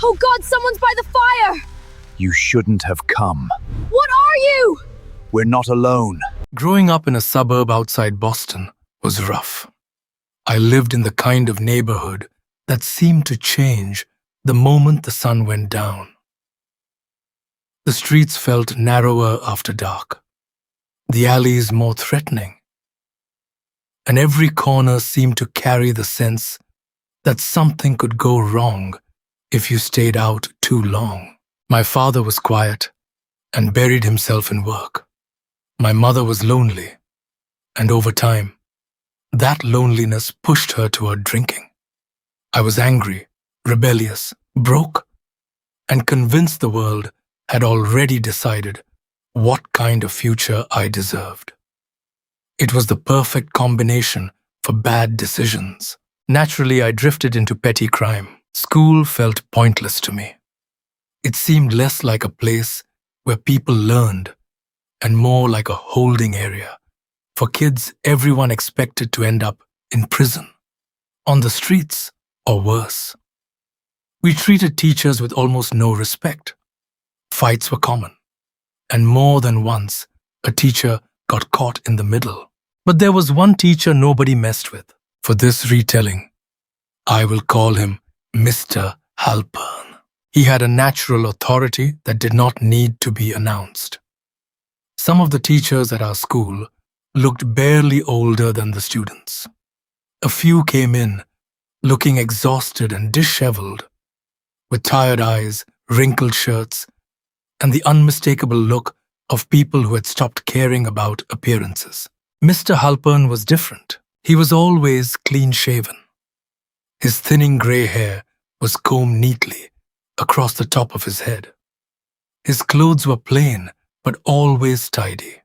Oh God, someone's by the fire! You shouldn't have come. What are you? We're not alone. Growing up in a suburb outside Boston was rough. I lived in the kind of neighborhood that seemed to change the moment the sun went down. The streets felt narrower after dark, the alleys more threatening, and every corner seemed to carry the sense that something could go wrong if you stayed out too long. My father was quiet and buried himself in work. My mother was lonely, and over time, that loneliness pushed her toward drinking. I was angry, rebellious, broke, and convinced the world had already decided what kind of future I deserved. It was the perfect combination for bad decisions. Naturally, I drifted into petty crime. School felt pointless to me. It seemed less like a place where people learned and more like a holding area for kids everyone expected to end up in prison, on the streets, or worse. We treated teachers with almost no respect. Fights were common, and more than once, a teacher got caught in the middle. But there was one teacher nobody messed with. For this retelling, I will call him Mr. Halpern. He had a natural authority that did not need to be announced. Some of the teachers at our school looked barely older than the students. A few came in, looking exhausted and disheveled, with tired eyes, wrinkled shirts, and the unmistakable look of people who had stopped caring about appearances. Mr. Halpern was different. He was always clean-shaven. His thinning grey hair was combed neatly across the top of his head. His clothes were plain, but always tidy.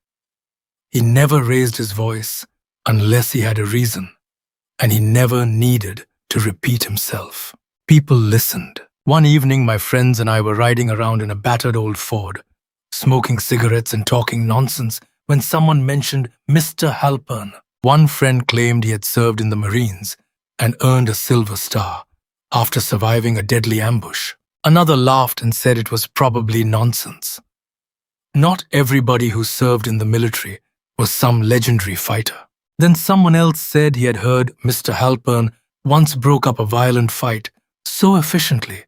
He never raised his voice unless he had a reason, and he never needed to repeat himself. People listened. One evening, my friends and I were riding around in a battered old Ford, smoking cigarettes and talking nonsense when someone mentioned Mr. Halpern. One friend claimed he had served in the Marines and earned a Silver Star after surviving a deadly ambush. Another laughed and said it was probably nonsense. Not everybody who served in the military was some legendary fighter. Then someone else said he had heard Mr. Halpern once broke up a violent fight so efficiently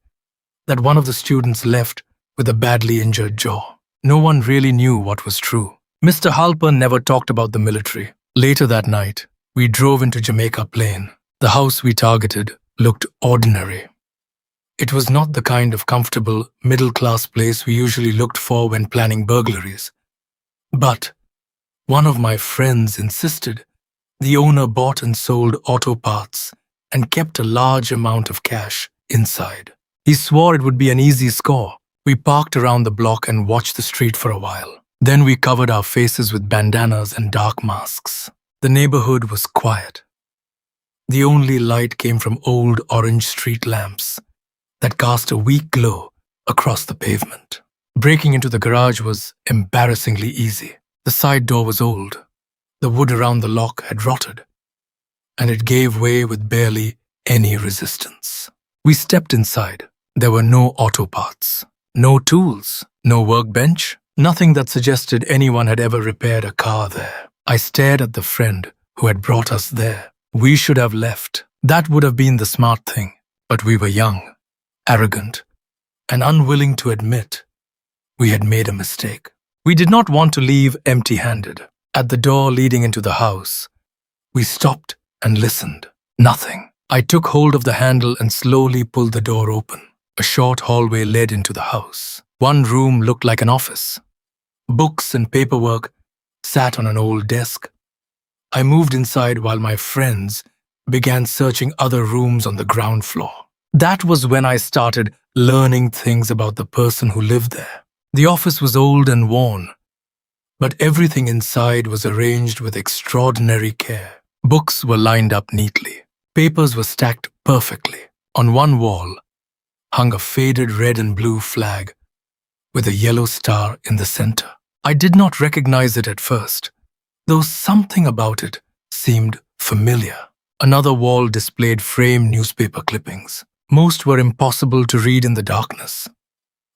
that one of the students left with a badly injured jaw. No one really knew what was true. Mr. Halpern never talked about the military. Later that night, we drove into Jamaica Plain. The house we targeted looked ordinary. It was not the kind of comfortable, middle-class place we usually looked for when planning burglaries. But one of my friends insisted the owner bought and sold auto parts and kept a large amount of cash inside. He swore it would be an easy score. We parked around the block and watched the street for a while. Then we covered our faces with bandanas and dark masks. The neighborhood was quiet. The only light came from old orange street lamps that cast a weak glow across the pavement. Breaking into the garage was embarrassingly easy. The side door was old. The wood around the lock had rotted, and it gave way with barely any resistance. We stepped inside. There were no auto parts, no tools, no workbench, nothing that suggested anyone had ever repaired a car there. I stared at the friend who had brought us there. We should have left. That would have been the smart thing. But we were young, arrogant, and unwilling to admit we had made a mistake. We did not want to leave empty-handed. At the door leading into the house, we stopped and listened. Nothing. I took hold of the handle and slowly pulled the door open. A short hallway led into the house. One room looked like an office. Books and paperwork sat on an old desk. I moved inside while my friends began searching other rooms on the ground floor. That was when I started learning things about the person who lived there. The office was old and worn, but everything inside was arranged with extraordinary care. Books were lined up neatly. Papers were stacked perfectly. On one wall hung a faded red and blue flag with a yellow star in the center. I did not recognize it at first, though something about it seemed familiar. Another wall displayed framed newspaper clippings. Most were impossible to read in the darkness,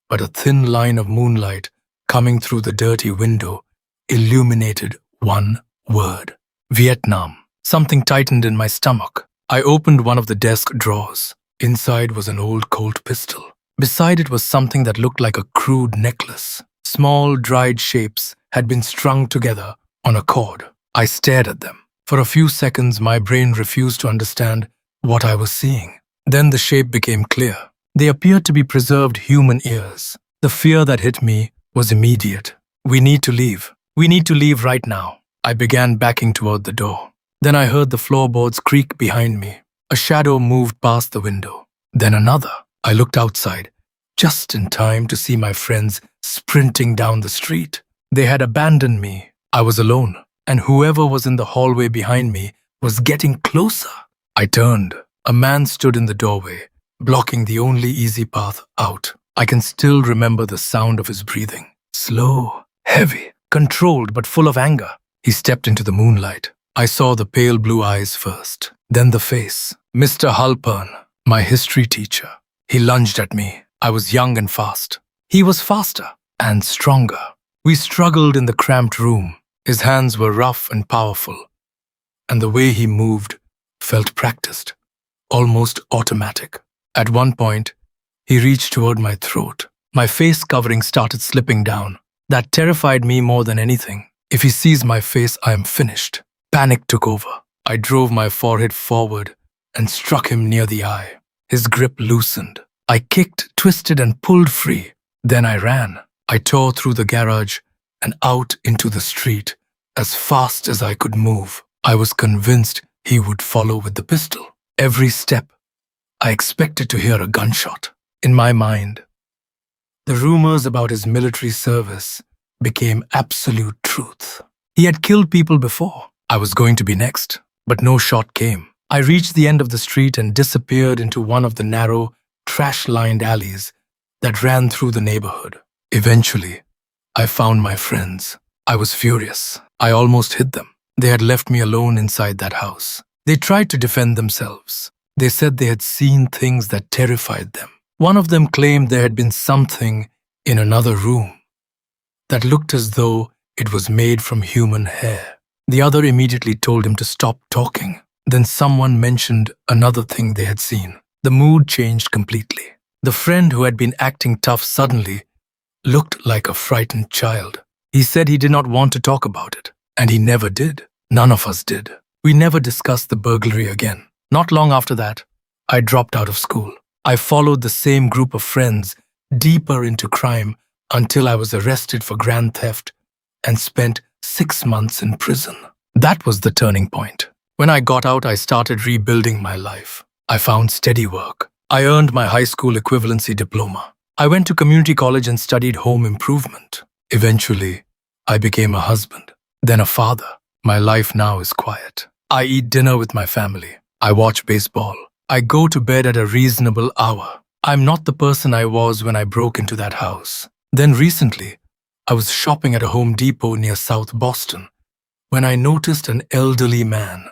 but a thin line of moonlight coming through the dirty window illuminated one word: Vietnam. Something tightened in my stomach. I opened one of the desk drawers. Inside was an old Colt pistol. Beside it was something that looked like a crude necklace. Small, dried shapes had been strung together on a cord. I stared at them. For a few seconds, my brain refused to understand what I was seeing. Then the shape became clear. They appeared to be preserved human ears. The fear that hit me was immediate. We need to leave. We need to leave right now. I began backing toward the door. Then I heard the floorboards creak behind me. A shadow moved past the window. Then another. I looked outside, just in time to see my friends sprinting down the street. They had abandoned me. I was alone, and whoever was in the hallway behind me was getting closer. I turned. A man stood in the doorway, blocking the only easy path out. I can still remember the sound of his breathing. Slow, heavy, controlled but full of anger. He stepped into the moonlight. I saw the pale blue eyes first, then the face. Mr. Halpern, my history teacher. He lunged at me. I was young and fast. He was faster and stronger. We struggled in the cramped room. His hands were rough and powerful, and the way he moved felt practiced, almost automatic. At one point, he reached toward my throat. My face covering started slipping down. That terrified me more than anything. If he sees my face, I am finished. Panic took over. I drove my forehead forward and struck him near the eye. His grip loosened. I kicked, twisted, and pulled free. Then I ran. I tore through the garage and out into the street as fast as I could move. I was convinced he would follow with the pistol. Every step, I expected to hear a gunshot. In my mind, the rumors about his military service became absolute truth. He had killed people before. I was going to be next, but no shot came. I reached the end of the street and disappeared into one of the narrow, trash-lined alleys that ran through the neighborhood. Eventually, I found my friends. I was furious. I almost hit them. They had left me alone inside that house. They tried to defend themselves. They said they had seen things that terrified them. One of them claimed there had been something in another room that looked as though it was made from human hair. The other immediately told him to stop talking. Then someone mentioned another thing they had seen. The mood changed completely. The friend who had been acting tough suddenly looked like a frightened child. He said he did not want to talk about it, and he never did. None of us did. We never discussed the burglary again. Not long after that, I dropped out of school. I followed the same group of friends deeper into crime until I was arrested for grand theft and spent 6 months in prison. That was the turning point. When I got out, I started rebuilding my life. I found steady work. I earned my high school equivalency diploma. I went to community college and studied home improvement. Eventually, I became a husband, then a father. My life now is quiet. I eat dinner with my family. I watch baseball. I go to bed at a reasonable hour. I'm not the person I was when I broke into that house. Then recently, I was shopping at a Home Depot near South Boston when I noticed an elderly man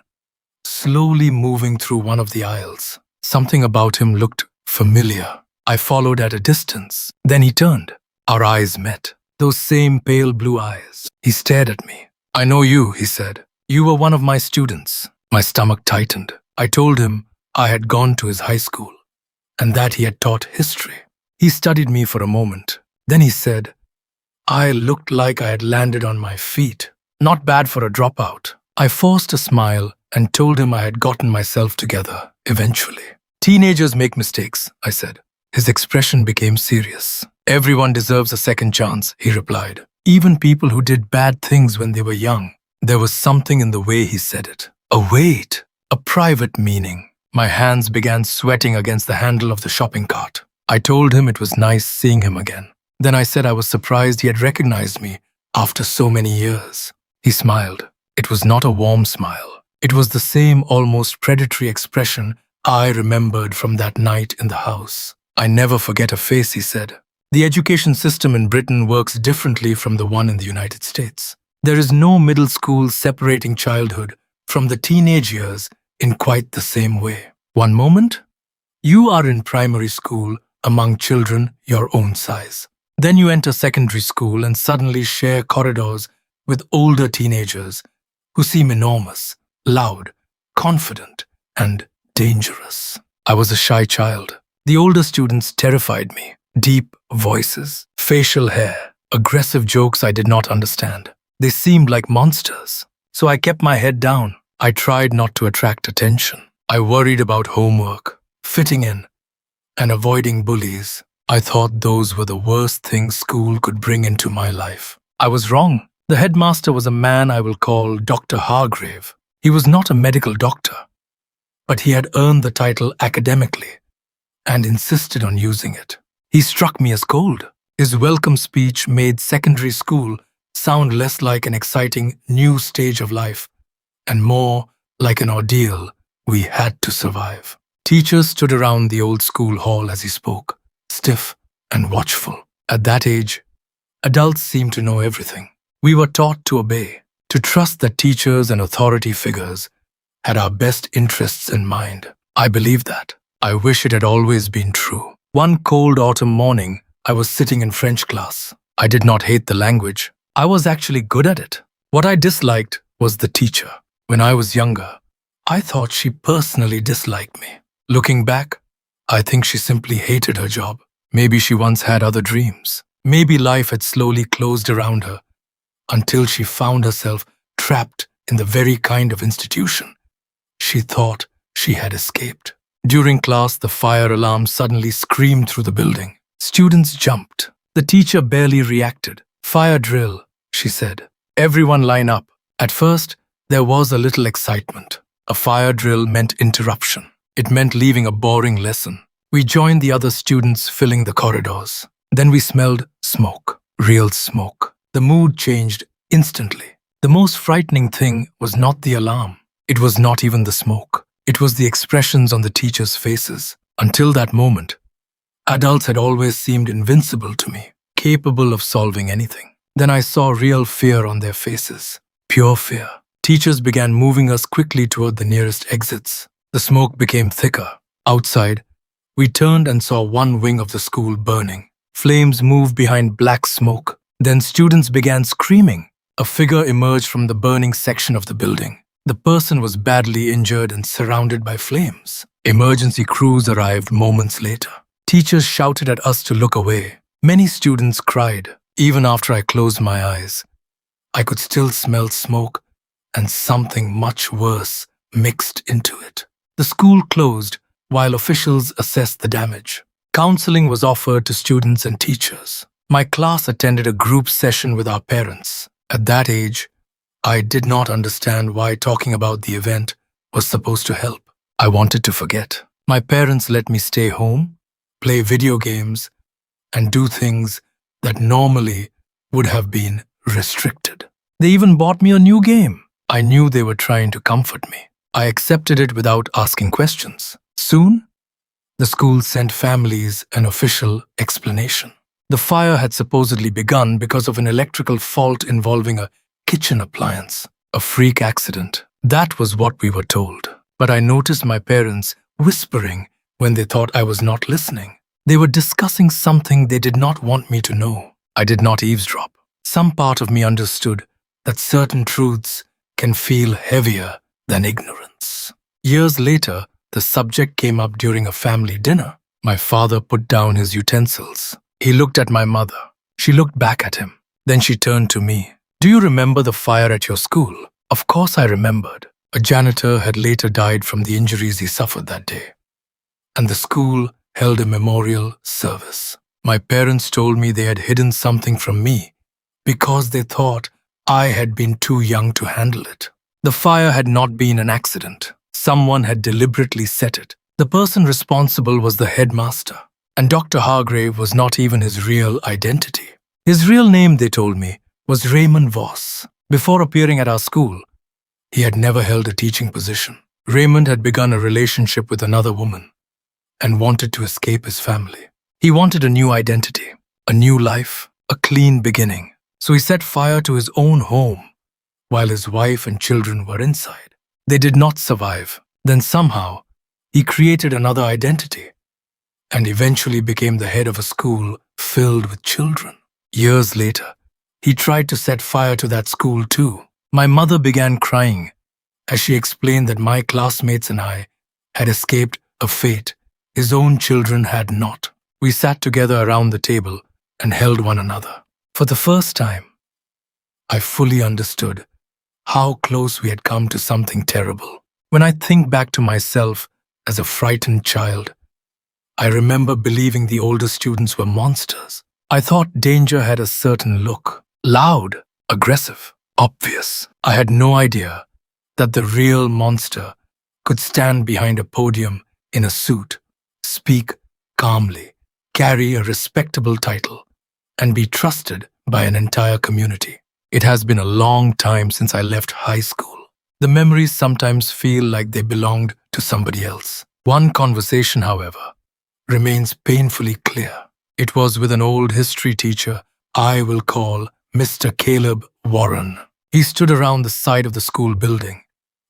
slowly moving through one of the aisles. Something about him looked familiar. I followed at a distance. Then he turned. Our eyes met. Those same pale blue eyes. He stared at me. "I know you," he said. "You were one of my students." My stomach tightened. I told him I had gone to his high school and that he had taught history. He studied me for a moment. Then he said, I looked like I had landed on my feet. Not bad for a dropout. I forced a smile and told him I had gotten myself together, eventually. Teenagers make mistakes, I said. His expression became serious. Everyone deserves a second chance, he replied. Even people who did bad things when they were young. There was something in the way he said it. A weight, a private meaning. My hands began sweating against the handle of the shopping cart. I told him it was nice seeing him again. Then I said I was surprised he had recognized me after so many years. He smiled. It was not a warm smile. It was the same almost predatory expression I remembered from that night in the house. I never forget a face, he said. The education system in Britain works differently from the one in the United States. There is no middle school separating childhood from the teenage years in quite the same way. One moment, You are in primary school among children your own size. Then you enter secondary school and suddenly share corridors with older teenagers who seem enormous, loud, confident, and dangerous. I was a shy child. The older students terrified me. Deep voices, facial hair, aggressive jokes I did not understand. They seemed like monsters. So I kept my head down. I tried not to attract attention. I worried about homework, fitting in, and avoiding bullies. I thought those were the worst things school could bring into my life. I was wrong. The headmaster was a man I will call Dr. Hargrave. He was not a medical doctor, but he had earned the title academically and insisted on using it. He struck me as cold. His welcome speech made secondary school sound less like an exciting new stage of life and more like an ordeal we had to survive. Teachers stood around the old school hall as he spoke, stiff and watchful. At that age, adults seemed to know everything. We were taught to obey, to trust that teachers and authority figures had our best interests in mind. I believed that. I wish it had always been true. One cold autumn morning, I was sitting in French class. I did not hate the language. I was actually good at it. What I disliked was the teacher. When I was younger, I thought she personally disliked me. Looking back, I think she simply hated her job. Maybe she once had other dreams. Maybe life had slowly closed around her until she found herself trapped in the very kind of institution she thought she had escaped. During class, the fire alarm suddenly screamed through the building. Students jumped. The teacher barely reacted. "Fire drill," she said. "Everyone line up." At first, there was a little excitement. A fire drill meant interruption. It meant leaving a boring lesson. We joined the other students filling the corridors. Then we smelled smoke, real smoke. The mood changed instantly. The most frightening thing was not the alarm. It was not even the smoke. It was the expressions on the teachers' faces. Until that moment, adults had always seemed invincible to me, capable of solving anything. Then I saw real fear on their faces, pure fear. Teachers began moving us quickly toward the nearest exits. The smoke became thicker. Outside, we turned and saw one wing of the school burning. Flames moved behind black smoke. Then students began screaming. A figure emerged from the burning section of the building. The person was badly injured and surrounded by flames. Emergency crews arrived moments later. Teachers shouted at us to look away. Many students cried. Even after I closed my eyes, I could still smell smoke and something much worse mixed into it. The school closed while officials assessed the damage. Counseling was offered to students and teachers. My class attended a group session with our parents. At that age, I did not understand why talking about the event was supposed to help. I wanted to forget. My parents let me stay home, play video games, and do things that normally would have been restricted. They even bought me a new game. I knew they were trying to comfort me. I accepted it without asking questions. Soon, the school sent families an official explanation. The fire had supposedly begun because of an electrical fault involving a kitchen appliance, a freak accident. That was what we were told. But I noticed my parents whispering when they thought I was not listening. They were discussing something they did not want me to know. I did not eavesdrop. Some part of me understood that certain truths can feel heavier than ignorance. Years later, the subject came up during a family dinner. My father put down his utensils. He looked at my mother. She looked back at him. Then she turned to me. "Do you remember the fire at your school?" Of course I remembered. A janitor had later died from the injuries he suffered that day. And the school held a memorial service. My parents told me they had hidden something from me because they thought I had been too young to handle it. The fire had not been an accident. Someone had deliberately set it. The person responsible was the headmaster. And Dr. Hargrave was not even his real identity. His real name, they told me, was Raymond Voss. Before appearing at our school, he had never held a teaching position. Raymond had begun a relationship with another woman and wanted to escape his family. He wanted a new identity, a new life, a clean beginning. So he set fire to his own home while his wife and children were inside. They did not survive. Then somehow, he created another identity, and eventually became the head of a school filled with children. Years later, he tried to set fire to that school too. My mother began crying as she explained that my classmates and I had escaped a fate his own children had not. We sat together around the table and held one another. For the first time, I fully understood how close we had come to something terrible. When I think back to myself as a frightened child, I remember believing the older students were monsters. I thought danger had a certain look: loud, aggressive, obvious. I had no idea that the real monster could stand behind a podium in a suit, speak calmly, carry a respectable title, and be trusted by an entire community. It has been a long time since I left high school. The memories sometimes feel like they belonged to somebody else. One conversation, however, remains painfully clear. It was with an old history teacher I will call Mr. Caleb Warren. He stood around the side of the school building,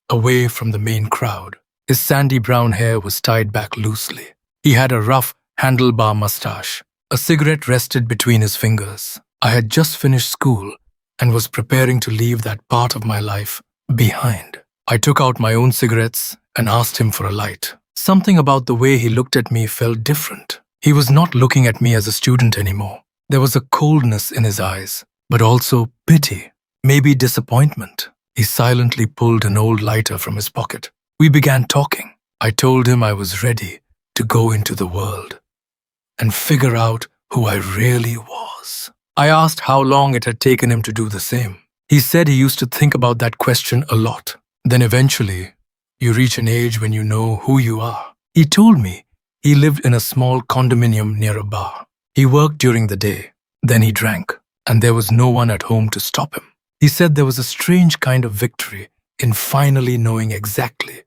away from the main crowd. His sandy brown hair was tied back loosely. He had a rough handlebar mustache. A cigarette rested between his fingers. I had just finished school and was preparing to leave that part of my life behind. I took out my own cigarettes and asked him for a light. Something about the way he looked at me felt different. He was not looking at me as a student anymore. There was a coldness in his eyes, but also pity, maybe disappointment. He silently pulled an old lighter from his pocket. We began talking. I told him I was ready to go into the world and figure out who I really was. I asked how long it had taken him to do the same. He said he used to think about that question a lot. Then eventually, you reach an age when you know who you are. He told me he lived in a small condominium near a bar. He worked during the day, then he drank, and there was no one at home to stop him. He said there was a strange kind of victory in finally knowing exactly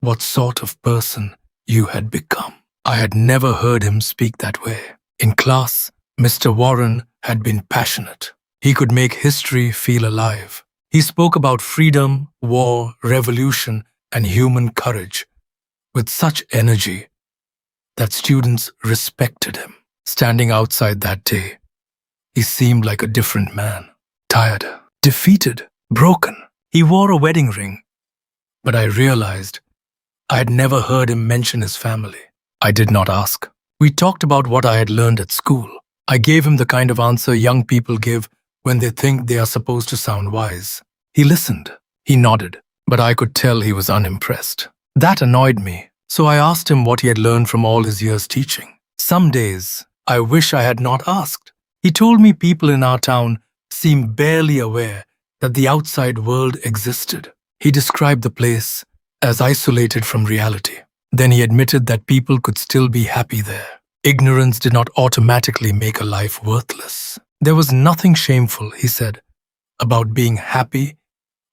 what sort of person you had become. I had never heard him speak that way. In class, Mr. Warren had been passionate. He could make history feel alive. He spoke about freedom, war, revolution, and human courage with such energy that students respected him. Standing outside that day, he seemed like a different man. Tired, defeated, broken. He wore a wedding ring, but I realized I had never heard him mention his family. I did not ask. We talked about what I had learned at school. I gave him the kind of answer young people give when they think they are supposed to sound wise. He listened. He nodded, but I could tell he was unimpressed. That annoyed me, so I asked him what he had learned from all his years teaching. Some days, I wish I had not asked. He told me people in our town seem barely aware that the outside world existed. He described the place as isolated from reality. Then he admitted that people could still be happy there. Ignorance did not automatically make a life worthless. There was nothing shameful, he said, about being happy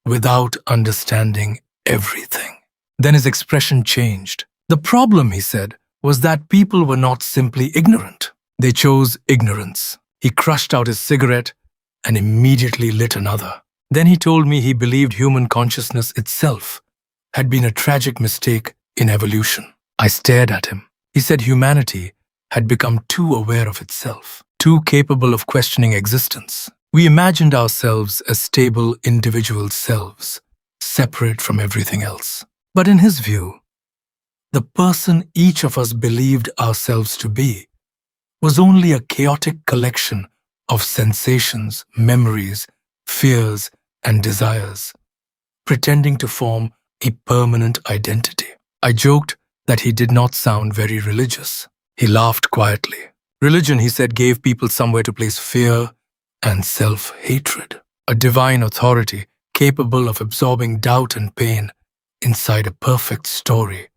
without understanding everything. Then his expression changed. The problem, he said, was that people were not simply ignorant. They chose ignorance. He crushed out his cigarette and immediately lit another. Then he told me he believed human consciousness itself had been a tragic mistake in evolution. I stared at him. He said humanity had become too aware of itself, too capable of questioning existence. We imagined ourselves as stable individual selves, separate from everything else. But in his view, the person each of us believed ourselves to be was only a chaotic collection of sensations, memories, fears, and desires, pretending to form a permanent identity. I joked that he did not sound very religious. He laughed quietly. Religion, he said, gave people somewhere to place fear and self-hatred, a divine authority capable of absorbing doubt and pain inside a perfect story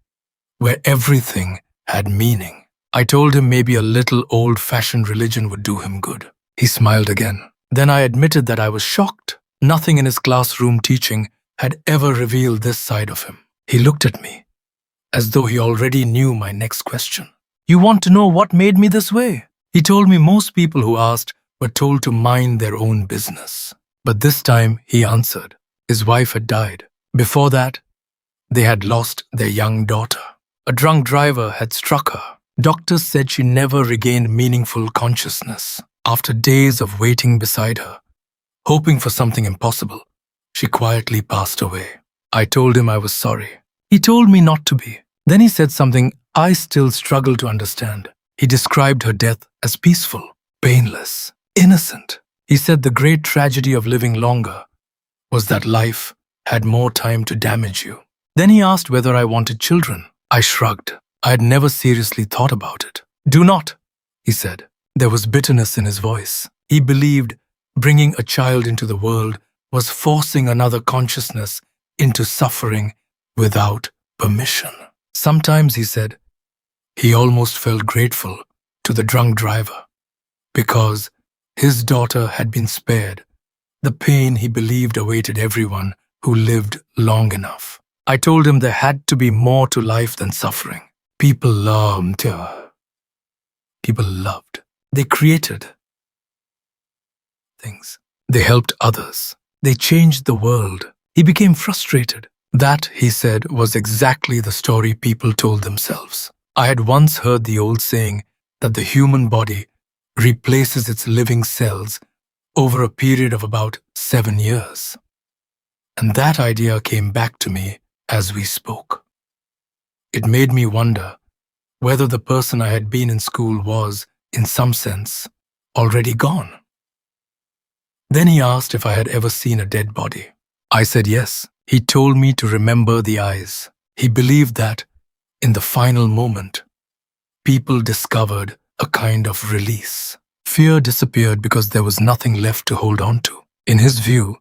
where everything had meaning. I told him maybe a little old-fashioned religion would do him good. He smiled again. Then I admitted that I was shocked. Nothing in his classroom teaching had ever revealed this side of him. He looked at me as though he already knew my next question. You want to know what made me this way? He told me most people who asked were told to mind their own business. But this time he answered. His wife had died. Before that, they had lost their young daughter. A drunk driver had struck her. Doctors said she never regained meaningful consciousness. After days of waiting beside her, hoping for something impossible, she quietly passed away. I told him I was sorry. He told me not to be. Then he said something I still struggle to understand. He described her death as peaceful, painless, innocent. He said the great tragedy of living longer was that life had more time to damage you. Then he asked whether I wanted children. I shrugged. I had never seriously thought about it. Do not, he said. There was bitterness in his voice. He believed bringing a child into the world was forcing another consciousness into suffering without permission. Sometimes, he said, he almost felt grateful to the drunk driver because his daughter had been spared the pain he believed awaited everyone who lived long enough. I told him there had to be more to life than suffering. People loved. They created things. They helped others. They changed the world. He became frustrated. That, he said, was exactly the story people told themselves. I had once heard the old saying that the human body replaces its living cells over a period of about 7 years. And that idea came back to me as we spoke. It made me wonder whether the person I had been in school was, in some sense, already gone. Then he asked if I had ever seen a dead body. I said yes. He told me to remember the eyes. He believed that, in the final moment, people discovered a kind of release. Fear disappeared because there was nothing left to hold on to. In his view,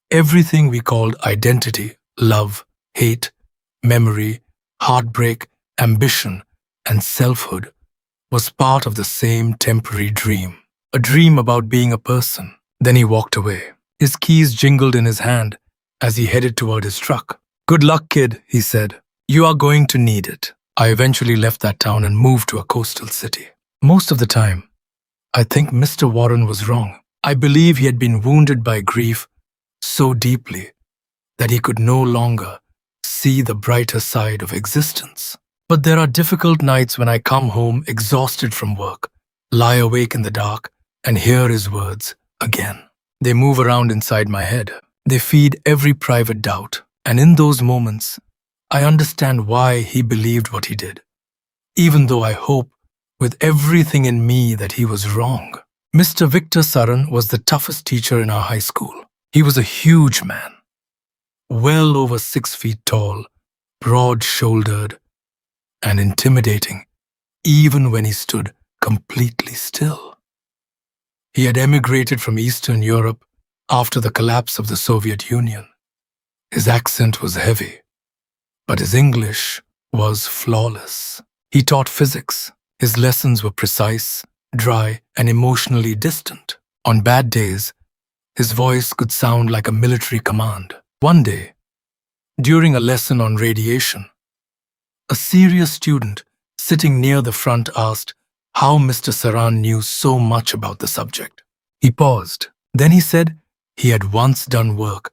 everything we called identity, love, hate, memory, heartbreak, ambition, and selfhood was part of the same temporary dream. A dream about being a person. Then he walked away. His keys jingled in his hand as he headed toward his truck. Good luck, kid, he said. You are going to need it. I eventually left that town and moved to a coastal city. Most of the time, I think Mr. Warren was wrong. I believe he had been wounded by grief so deeply that he could no longer see the brighter side of existence. But there are difficult nights when I come home exhausted from work, lie awake in the dark, and hear his words again. They move around inside my head. They feed every private doubt. And in those moments, I understand why he believed what he did, even though I hope with everything in me that he was wrong. Mr. Victor Saran was the toughest teacher in our high school. He was a huge man, well over 6 feet tall, broad-shouldered, and intimidating, even when he stood completely still. He had emigrated from Eastern Europe after the collapse of the Soviet Union. His accent was heavy, but his English was flawless. He taught physics. His lessons were precise, dry, and emotionally distant. On bad days, his voice could sound like a military command. One day, during a lesson on radiation, a serious student sitting near the front asked how Mr. Saran knew so much about the subject. He paused. Then he said he had once done work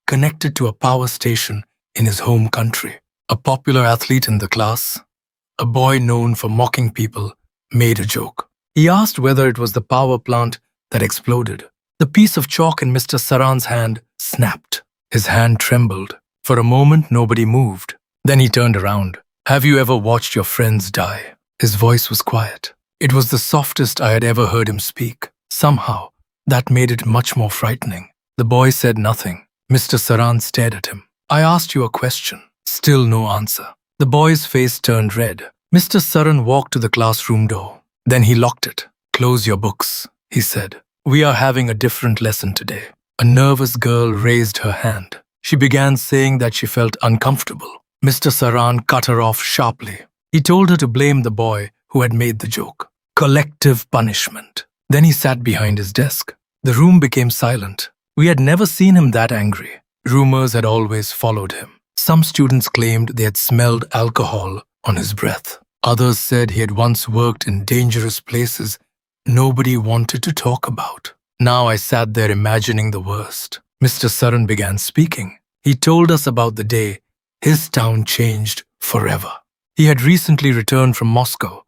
connected to a power station in his home country. A popular athlete in the class, a boy known for mocking people, made a joke. He asked whether it was the power plant that exploded. The piece of chalk in Mr. Saran's hand snapped. His hand trembled. For a moment, nobody moved. Then he turned around. Have you ever watched your friends die? His voice was quiet. It was the softest I had ever heard him speak. Somehow, that made it much more frightening. The boy said nothing. Mr. Saran stared at him. I asked you a question. Still no answer. The boy's face turned red. Mr. Saran walked to the classroom door. Then he locked it. Close your books, he said. We are having a different lesson today. A nervous girl raised her hand. She began saying that she felt uncomfortable. Mr. Saran cut her off sharply. He told her to blame the boy who had made the joke. Collective punishment. Then he sat behind his desk. The room became silent. We had never seen him that angry. Rumors had always followed him. Some students claimed they had smelled alcohol on his breath. Others said he had once worked in dangerous places nobody wanted to talk about. Now I sat there imagining the worst. Mr. Saran began speaking. He told us about the day his town changed forever. He had recently returned from Moscow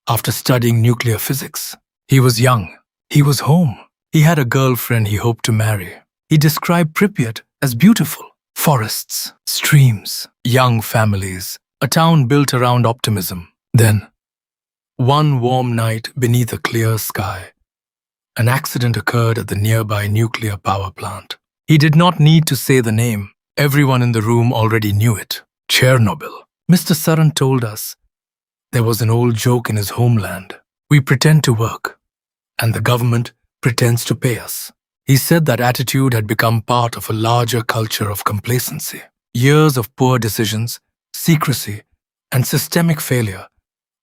after studying nuclear physics. He was young. He was home. He had a girlfriend he hoped to marry. He described Pripyat as beautiful. Forests, streams, young families, a town built around optimism. Then, one warm night beneath a clear sky, an accident occurred at the nearby nuclear power plant. He did not need to say the name. Everyone in the room already knew it. Chernobyl. Mr. Saran told us there was an old joke in his homeland. We pretend to work, and the government pretends to pay us. He said that attitude had become part of a larger culture of complacency. Years of poor decisions, secrecy, and systemic failure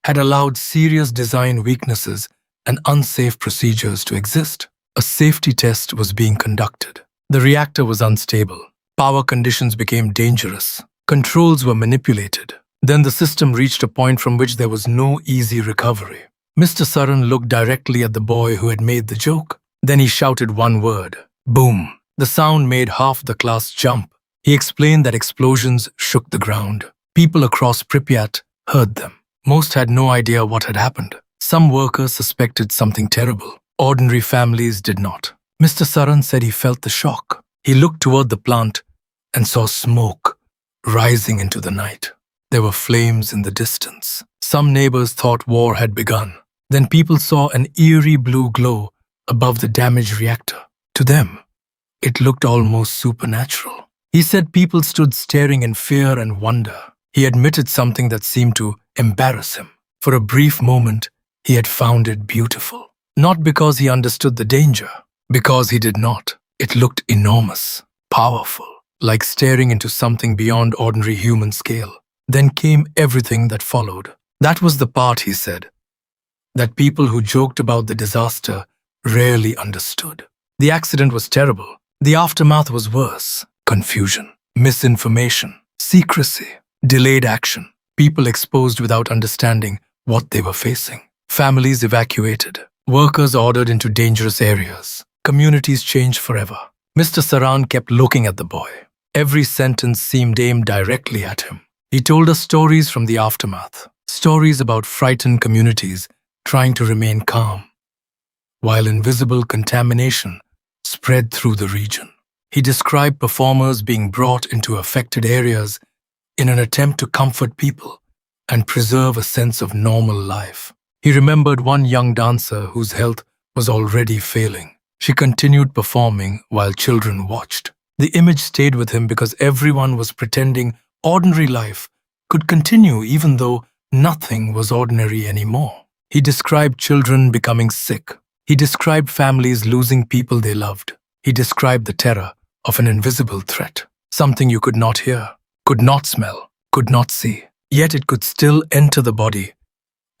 had allowed serious design weaknesses and unsafe procedures to exist. A safety test was being conducted. The reactor was unstable. Power conditions became dangerous. Controls were manipulated. Then the system reached a point from which there was no easy recovery. Mr. Saran looked directly at the boy who had made the joke. Then he shouted one word. Boom. The sound made half the class jump. He explained that explosions shook the ground. People across Pripyat heard them. Most had no idea what had happened. Some workers suspected something terrible. Ordinary families did not. Mr. Saran said he felt the shock. He looked toward the plant and saw smoke rising into the night. There were flames in the distance. Some neighbors thought war had begun. Then people saw an eerie blue glow above the damaged reactor. To them, it looked almost supernatural. He said people stood staring in fear and wonder. He admitted something that seemed to embarrass him. For a brief moment, he had found it beautiful. Not because he understood the danger, because he did not. It looked enormous, powerful, like staring into something beyond ordinary human scale. Then came everything that followed. That was the part, he said, that people who joked about the disaster rarely understood. The accident was terrible. The aftermath was worse. Confusion, misinformation, secrecy, delayed action. People exposed without understanding what they were facing. Families evacuated. Workers ordered into dangerous areas. Communities changed forever. Mr. Saran kept looking at the boy. Every sentence seemed aimed directly at him. He told us stories from the aftermath. Stories about frightened communities trying to remain calm, while invisible contamination spread through the region. He described performers being brought into affected areas in an attempt to comfort people and preserve a sense of normal life. He remembered one young dancer whose health was already failing. She continued performing while children watched. The image stayed with him because everyone was pretending ordinary life could continue even though nothing was ordinary anymore. He described children becoming sick. He described families losing people they loved. He described the terror of an invisible threat, something you could not hear, could not smell, could not see, yet it could still enter the body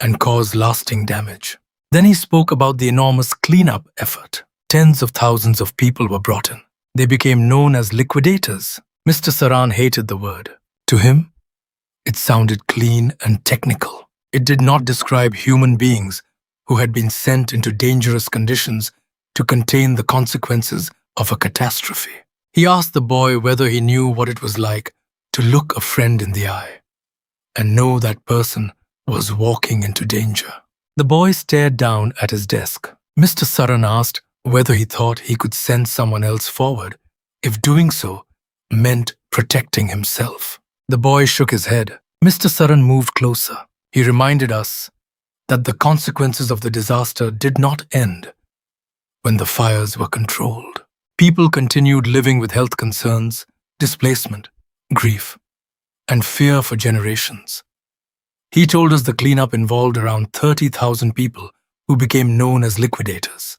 and cause lasting damage. Then he spoke about the enormous cleanup effort. Tens of thousands of people were brought in. They became known as liquidators. Mr. Saran hated the word. To him, it sounded clean and technical. It did not describe human beings who had been sent into dangerous conditions to contain the consequences of a catastrophe. He asked the boy whether he knew what it was like to look a friend in the eye and know that person was walking into danger. The boy stared down at his desk. Mr. Saran asked whether he thought he could send someone else forward if doing so meant protecting himself. The boy shook his head. Mr. Saran moved closer. He reminded us that the consequences of the disaster did not end when the fires were controlled. People continued living with health concerns, displacement, grief, and fear for generations. He told us the cleanup involved around 30,000 people who became known as liquidators.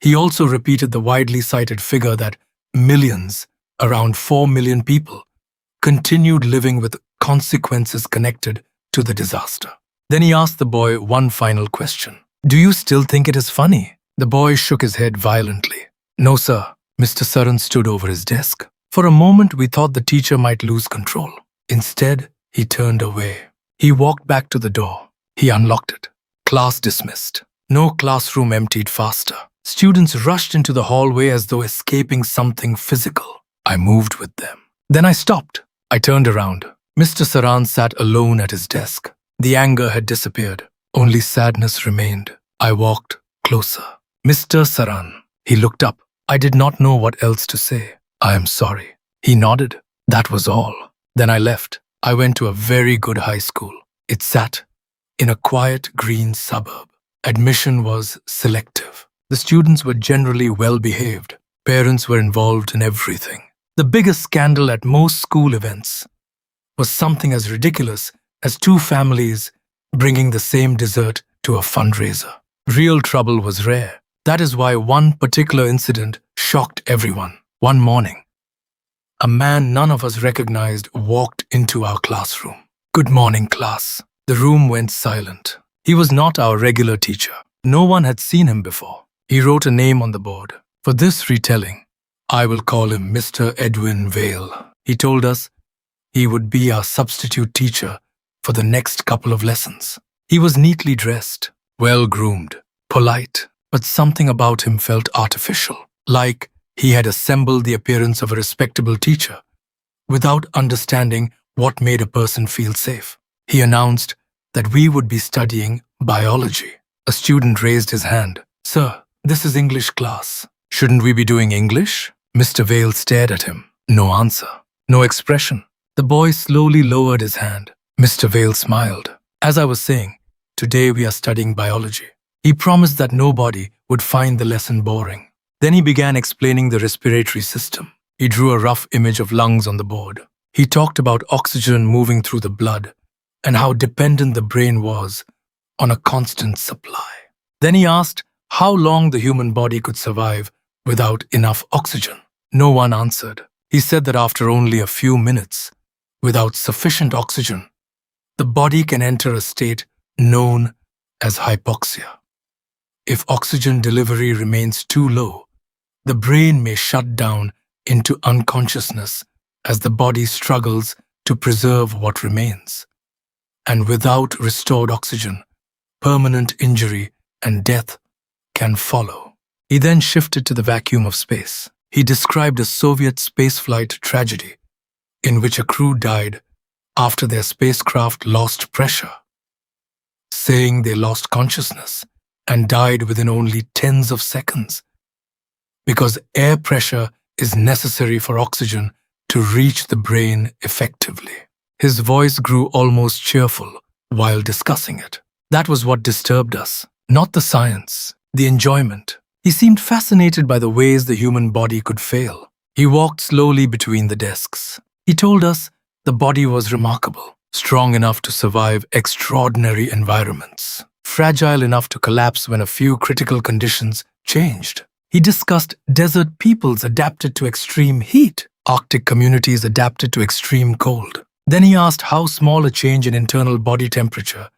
He also repeated the widely cited figure that millions, around 4 million people, continued living with consequences connected to the disaster. Then he asked the boy one final question. Do you still think it is funny? The boy shook his head violently. No, sir. Mr. Saran stood over his desk. For a moment, we thought the teacher might lose control. Instead, he turned away. He walked back to the door. He unlocked it. Class dismissed. No classroom emptied faster. Students rushed into the hallway as though escaping something physical. I moved with them. Then I stopped. I turned around. Mr. Saran sat alone at his desk. The anger had disappeared. Only sadness remained. I walked closer. Mr. Saran. He looked up. I did not know what else to say. I am sorry. He nodded. That was all. Then I left. I went to a very good high school. It sat in a quiet green suburb. Admission was selective. The students were generally well behaved. Parents were involved in everything. The biggest scandal at most school events was something as ridiculous as two families bringing the same dessert to a fundraiser. Real trouble was rare. That is why one particular incident shocked everyone. One morning, a man none of us recognized walked into our classroom. "Good morning, class." The room went silent. He was not our regular teacher. No one had seen him before. He wrote a name on the board. For this retelling, I will call him Mr. Edwin Vale. He told us he would be our substitute teacher for the next couple of lessons. He was neatly dressed, well-groomed, polite, but something about him felt artificial, like he had assembled the appearance of a respectable teacher without understanding what made a person feel safe. He announced that we would be studying biology. A student raised his hand. "Sir, this is English class. Shouldn't we be doing English?" Mr. Vale stared at him. No answer. No expression. The boy slowly lowered his hand. Mr. Vale smiled. "As I was saying, today we are studying biology." He promised that nobody would find the lesson boring. Then he began explaining the respiratory system. He drew a rough image of lungs on the board. He talked about oxygen moving through the blood and how dependent the brain was on a constant supply. Then he asked how long the human body could survive without enough oxygen. No one answered. He said that after only a few minutes, without sufficient oxygen, the body can enter a state known as hypoxia. If oxygen delivery remains too low, the brain may shut down into unconsciousness as the body struggles to preserve what remains. And without restored oxygen, permanent injury and death can follow. He then shifted to the vacuum of space. He described a Soviet spaceflight tragedy in which a crew died after their spacecraft lost pressure, saying they lost consciousness and died within only tens of seconds because air pressure is necessary for oxygen to reach the brain effectively. His voice grew almost cheerful while discussing it. That was what disturbed us, not the science, the enjoyment. He seemed fascinated by the ways the human body could fail. He walked slowly between the desks. He told us the body was remarkable, strong enough to survive extraordinary environments, fragile enough to collapse when a few critical conditions changed. He discussed desert peoples adapted to extreme heat, Arctic communities adapted to extreme cold. Then he asked how small a change in internal body temperature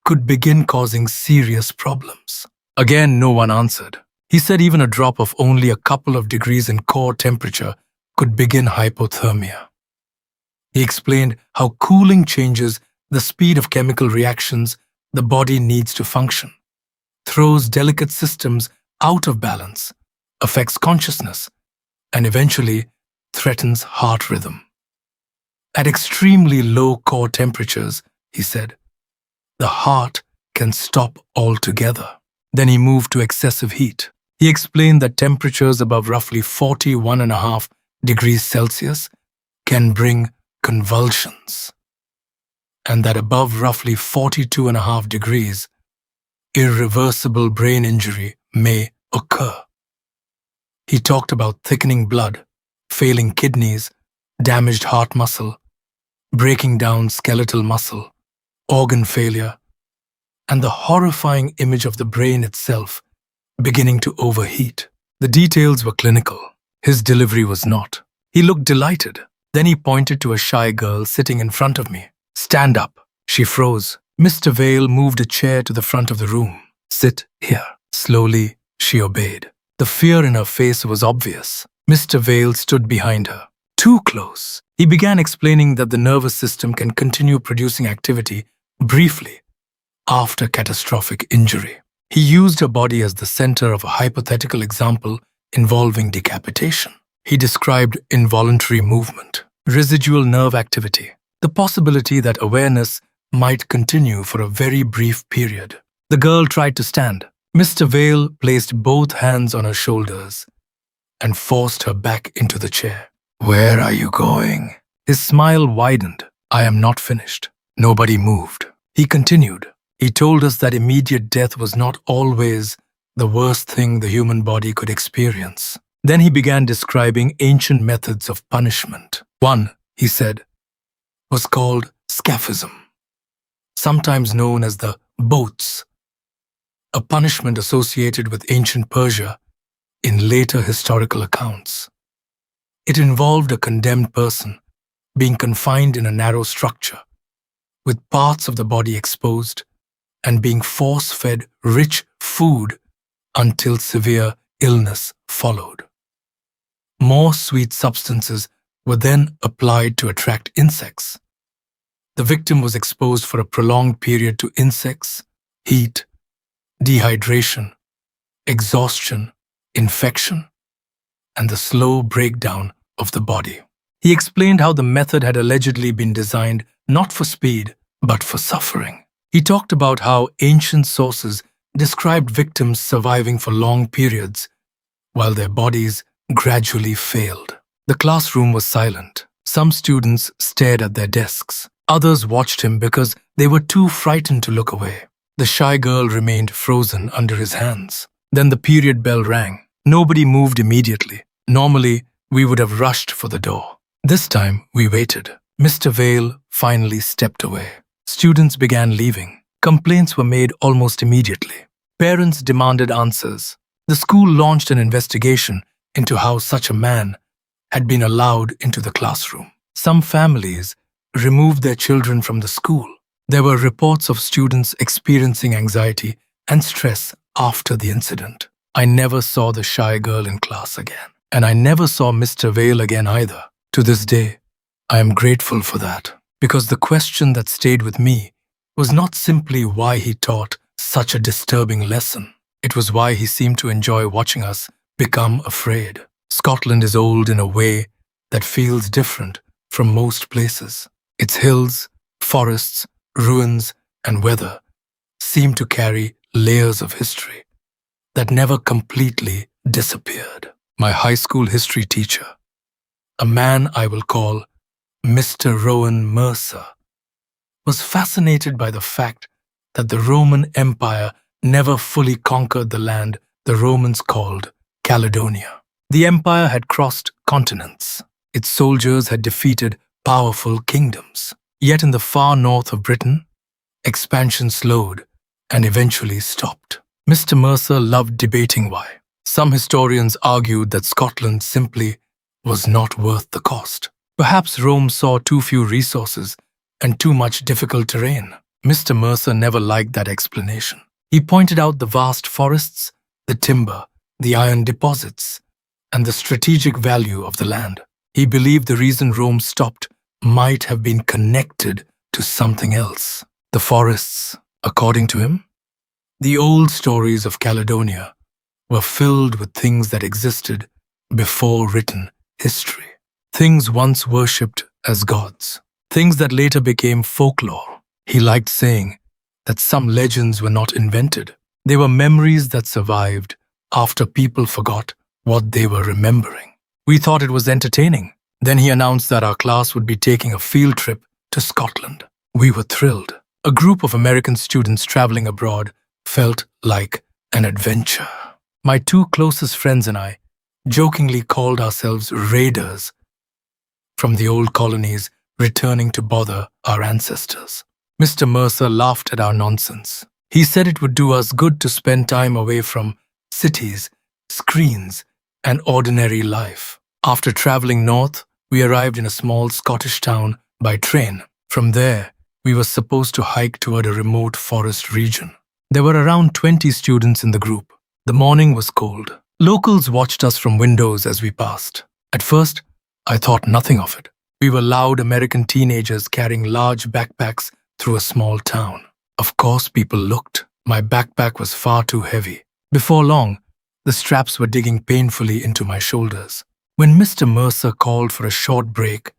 could begin causing serious problems. Again, no one answered. He said even a drop of only a couple of degrees in core temperature could begin hypothermia. He explained how cooling changes the speed of chemical reactions the body needs to function, throws delicate systems out of balance, affects consciousness, and eventually threatens heart rhythm. At extremely low core temperatures, he said, the heart can stop altogether. Then he moved to excessive heat. He explained that temperatures above roughly 41.5 degrees Celsius can bring convulsions, and that above roughly 42.5 degrees, irreversible brain injury may occur. He talked about thickening blood, failing kidneys, damaged heart muscle, breaking down skeletal muscle, organ failure, and the horrifying image of the brain itself beginning to overheat. The details were clinical. His delivery was not. He looked delighted. Then he pointed to a shy girl sitting in front of me. "Stand up." She froze. Mr. Vale moved a chair to the front of the room. "Sit here." Slowly, she obeyed. The fear in her face was obvious. Mr. Vale stood behind her, too close. He began explaining that the nervous system can continue producing activity briefly after catastrophic injury. He used her body as the center of a hypothetical example involving decapitation. He described involuntary movement, residual nerve activity, the possibility that awareness might continue for a very brief period. The girl tried to stand. Mr. Vale placed both hands on her shoulders and forced her back into the chair. Where are you going? His smile widened. I am not finished. Nobody moved. He continued. He told us that immediate death was not always the worst thing the human body could experience. Then he began describing ancient methods of punishment. One, he said, was called scaphism, sometimes known as the boats, a punishment associated with ancient Persia in later historical accounts. It involved a condemned person being confined in a narrow structure, with parts of the body exposed and being force-fed rich food until severe illness followed. More sweet substances were then applied to attract insects. The victim was exposed for a prolonged period to insects, heat, dehydration, exhaustion, infection, and the slow breakdown of the body. He explained how the method had allegedly been designed not for speed, but for suffering. He talked about how ancient sources described victims surviving for long periods while their bodies gradually failed. The classroom was silent. Some students stared at their desks. Others watched him because they were too frightened to look away. The shy girl remained frozen under his hands. Then the period bell rang. Nobody moved immediately. Normally, we would have rushed for the door. This time, we waited. Mr. Vale finally stepped away. Students began leaving. Complaints were made almost immediately. Parents demanded answers. The school launched an investigation into how such a man had been allowed into the classroom. Some families removed their children from the school. There were reports of students experiencing anxiety and stress after the incident. I never saw the shy girl in class again, and I never saw Mr. Vale again either. To this day, I am grateful for that, because the question that stayed with me was not simply why he taught such a disturbing lesson. It was why he seemed to enjoy watching us become afraid. Scotland is old in a way that feels different from most places. Its hills, forests, ruins, and weather seem to carry layers of history that never completely disappeared. My high school history teacher, a man I will call Mr. Rowan Mercer, was fascinated by the fact that the Roman Empire never fully conquered the land the Romans called Caledonia. The empire had crossed continents. Its soldiers had defeated powerful kingdoms. Yet in the far north of Britain, expansion slowed and eventually stopped. Mr. Mercer loved debating why. Some historians argued that Scotland simply was not worth the cost. Perhaps Rome saw too few resources and too much difficult terrain. Mr. Mercer never liked that explanation. He pointed out the vast forests, the timber, the iron deposits, and the strategic value of the land. He believed the reason Rome stopped might have been connected to something else. The forests, according to him, the old stories of Caledonia were filled with things that existed before written history. Things once worshipped as gods. Things that later became folklore. He liked saying that some legends were not invented. They were memories that survived after people forgot what they were remembering. We thought it was entertaining. Then he announced that our class would be taking a field trip to Scotland. We were thrilled. A group of American students traveling abroad felt like an adventure. My two closest friends and I jokingly called ourselves raiders from the old colonies returning to bother our ancestors. Mr. Mercer laughed at our nonsense. He said it would do us good to spend time away from cities, screens, and ordinary life. After traveling north, we arrived in a small Scottish town by train. From there, we were supposed to hike toward a remote forest region. There were around 20 students in the group. The morning was cold. Locals watched us from windows as we passed. At first, I thought nothing of it. We were loud American teenagers carrying large backpacks through a small town. Of course, people looked. My backpack was far too heavy. Before long, the straps were digging painfully into my shoulders. When Mr. Mercer called for a short break,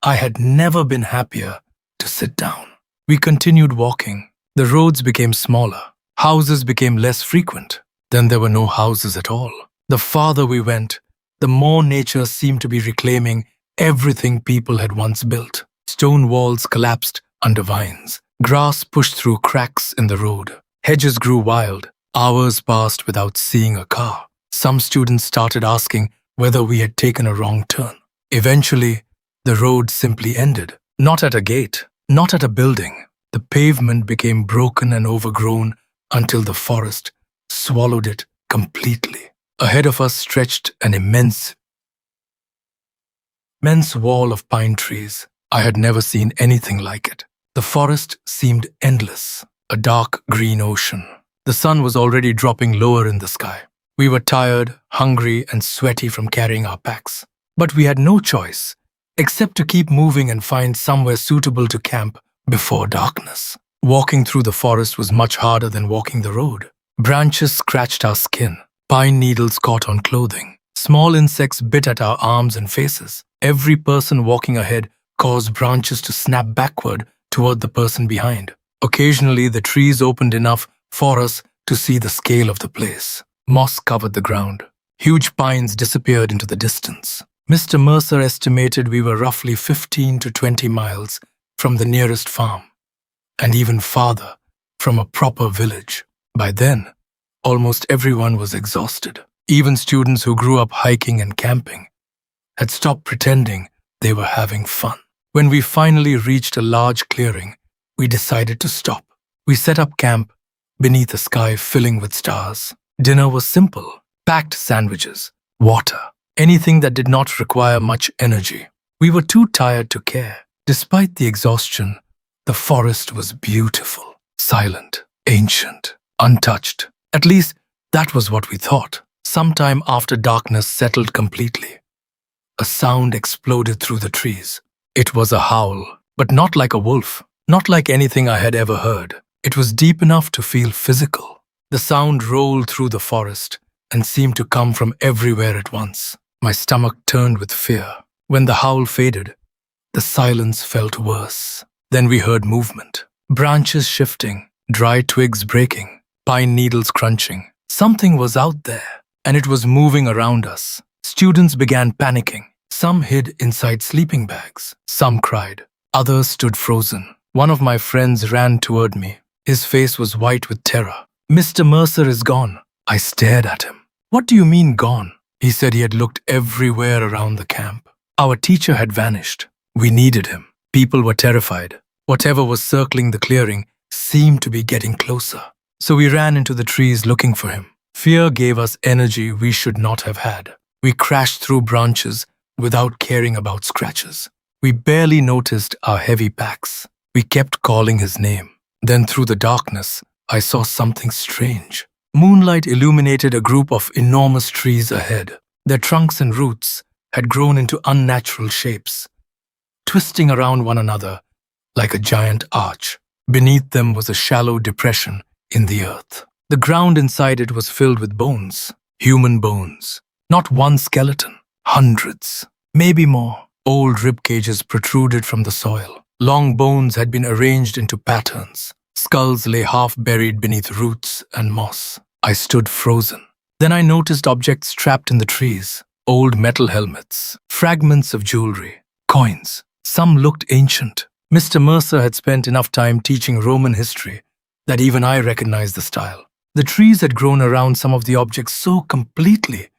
I had never been happier to sit down. We continued walking. The roads became smaller. Houses became less frequent. Then there were no houses at all. The farther we went, the more nature seemed to be reclaiming everything people had once built. Stone walls collapsed under vines. Grass pushed through cracks in the road. Hedges grew wild. Hours passed without seeing a car. Some students started asking whether we had taken a wrong turn. Eventually, the road simply ended. Not at a gate, not at a building. The pavement became broken and overgrown until the forest swallowed it completely. Ahead of us stretched an immense wall of pine trees. I had never seen anything like it. The forest seemed endless, a dark green ocean. The sun was already dropping lower in the sky. We were tired, hungry, and sweaty from carrying our packs. But we had no choice, except to keep moving and find somewhere suitable to camp before darkness. Walking through the forest was much harder than walking the road. Branches scratched our skin. Pine needles caught on clothing. Small insects bit at our arms and faces. Every person walking ahead caused branches to snap backward toward the person behind. Occasionally, the trees opened enough for us to see the scale of the place. Moss covered the ground. Huge pines disappeared into the distance. Mr. Mercer estimated we were roughly 15 to 20 miles from the nearest farm, and even farther from a proper village. By then, almost everyone was exhausted. Even students who grew up hiking and camping had stopped pretending they were having fun. When we finally reached a large clearing, we decided to stop. We set up camp beneath a sky filling with stars. Dinner was simple: packed sandwiches, water, anything that did not require much energy. We were too tired to care. Despite the exhaustion, the forest was beautiful, silent, ancient, untouched. At least, that was what we thought. Sometime after darkness settled completely, a sound exploded through the trees. It was a howl, but not like a wolf, not like anything I had ever heard. It was deep enough to feel physical. The sound rolled through the forest and seemed to come from everywhere at once. My stomach turned with fear. When the howl faded, the silence felt worse. Then we heard movement. Branches shifting, dry twigs breaking, pine needles crunching. Something was out there, and it was moving around us. Students began panicking. Some hid inside sleeping bags. Some cried. Others stood frozen. One of my friends ran toward me. His face was white with terror. "Mr. Mercer is gone." I stared at him. "What do you mean gone?" He said he had looked everywhere around the camp. Our teacher had vanished. We needed him. People were terrified. Whatever was circling the clearing seemed to be getting closer. So we ran into the trees looking for him. Fear gave us energy we should not have had. We crashed through branches without caring about scratches. We barely noticed our heavy packs. We kept calling his name. Then through the darkness, I saw something strange. Moonlight illuminated a group of enormous trees ahead. Their trunks and roots had grown into unnatural shapes, twisting around one another like a giant arch. Beneath them was a shallow depression in the earth. The ground inside it was filled with bones, human bones. Not one skeleton, hundreds, maybe more. Old rib cages protruded from the soil. Long bones had been arranged into patterns. Skulls lay half buried beneath roots and moss. I stood frozen. Then I noticed objects trapped in the trees. Old metal helmets, fragments of jewelry, coins. Some looked ancient. Mr. Mercer had spent enough time teaching Roman history that even I recognized the style. The trees had grown around some of the objects so completely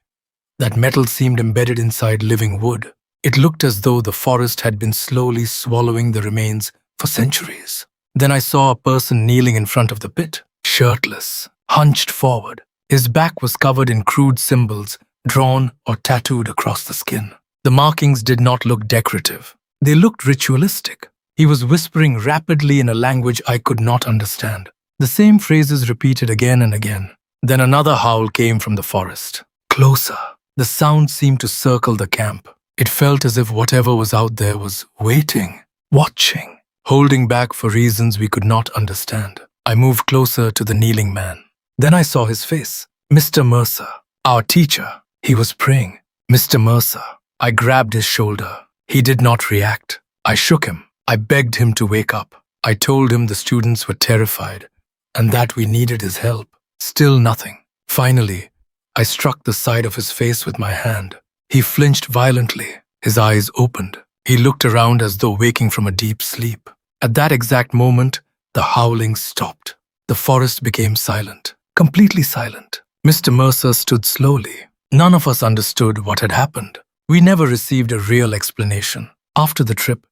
that metal seemed embedded inside living wood. It looked as though the forest had been slowly swallowing the remains for centuries. Then I saw a person kneeling in front of the pit, shirtless, hunched forward. His back was covered in crude symbols, drawn or tattooed across the skin. The markings did not look decorative. They looked ritualistic. He was whispering rapidly in a language I could not understand. The same phrases repeated again and again. Then another howl came from the forest. Closer. The sound seemed to circle the camp. It felt as if whatever was out there was waiting, watching, holding back for reasons we could not understand. I moved closer to the kneeling man. Then I saw his face. Mr. Mercer, our teacher. He was praying. Mr. Mercer. I grabbed his shoulder. He did not react. I shook him. I begged him to wake up. I told him the students were terrified and that we needed his help. Still nothing. Finally, I struck the side of his face with my hand. He flinched violently. His eyes opened. He looked around as though waking from a deep sleep. At that exact moment, the howling stopped. The forest became silent, completely silent. Mr. Mercer stood slowly. None of us understood what had happened. We never received a real explanation. After the trip,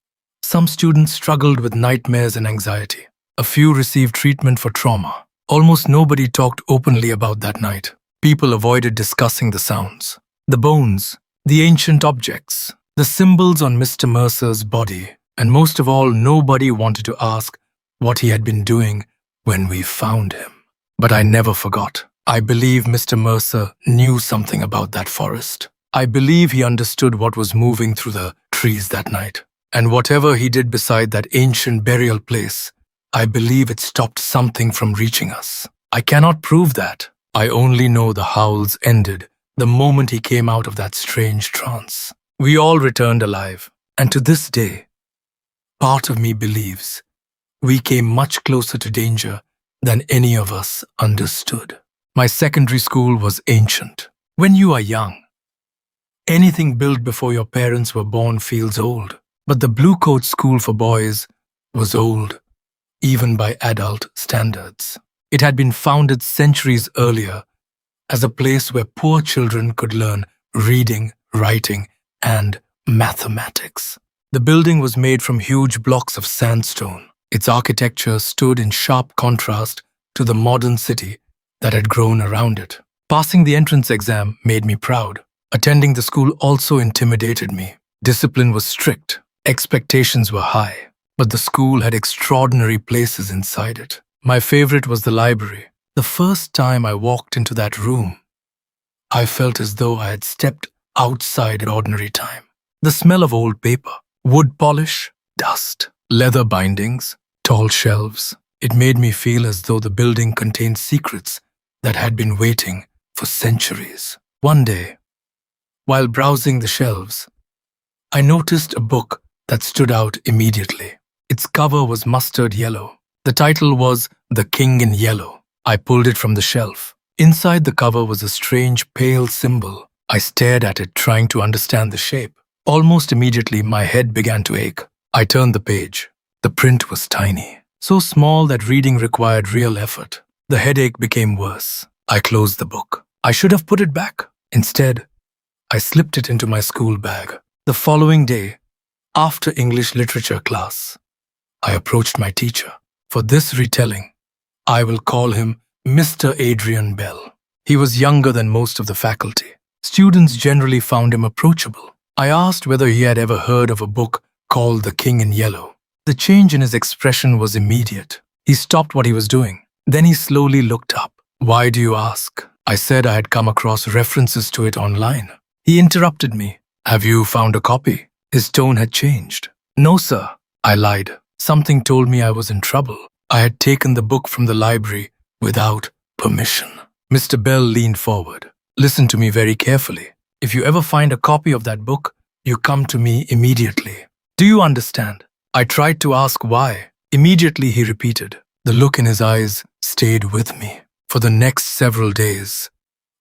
some students struggled with nightmares and anxiety. A few received treatment for trauma. Almost nobody talked openly about that night. People avoided discussing the sounds, the bones, the ancient objects, the symbols on Mr. Mercer's body, and most of all, nobody wanted to ask what he had been doing when we found him. But I never forgot. I believe Mr. Mercer knew something about that forest. I believe he understood what was moving through the trees that night. And whatever he did beside that ancient burial place, I believe it stopped something from reaching us. I cannot prove that. I only know the howls ended the moment he came out of that strange trance. We all returned alive, and to this day, part of me believes we came much closer to danger than any of us understood. My secondary school was ancient. When you are young, anything built before your parents were born feels old. But the Blue Coat School for Boys was old, even by adult standards. It had been founded centuries earlier as a place where poor children could learn reading, writing, and mathematics. The building was made from huge blocks of sandstone. Its architecture stood in sharp contrast to the modern city that had grown around it. Passing the entrance exam made me proud. Attending the school also intimidated me. Discipline was strict. Expectations were high, but the school had extraordinary places inside it. My favorite was the library. The first time I walked into that room, I felt as though I had stepped outside ordinary time. The smell of old paper, wood polish, dust, leather bindings, tall shelves. It made me feel as though the building contained secrets that had been waiting for centuries. One day, while browsing the shelves, I noticed a book that stood out immediately. Its cover was mustard yellow. The title was The King in Yellow. I pulled it from the shelf. Inside the cover was a strange pale symbol. I stared at it, trying to understand the shape. Almost immediately, my head began to ache. I turned the page. The print was tiny, so small that reading required real effort. The headache became worse. I closed the book. I should have put it back. Instead, I slipped it into my school bag. The following day, after English literature class, I approached my teacher. For this retelling, I will call him Mr. Adrian Bell. He was younger than most of the faculty. Students generally found him approachable. I asked whether he had ever heard of a book called The King in Yellow. The change in his expression was immediate. He stopped what he was doing. Then he slowly looked up. "Why do you ask?" I said I had come across references to it online. He interrupted me. "Have you found a copy?" His tone had changed. "No, sir." I lied. Something told me I was in trouble. I had taken the book from the library without permission. Mr. Bell leaned forward. "Listen to me very carefully. If you ever find a copy of that book, you come to me immediately. Do you understand?" I tried to ask why. Immediately he repeated. The look in his eyes stayed with me. For the next several days,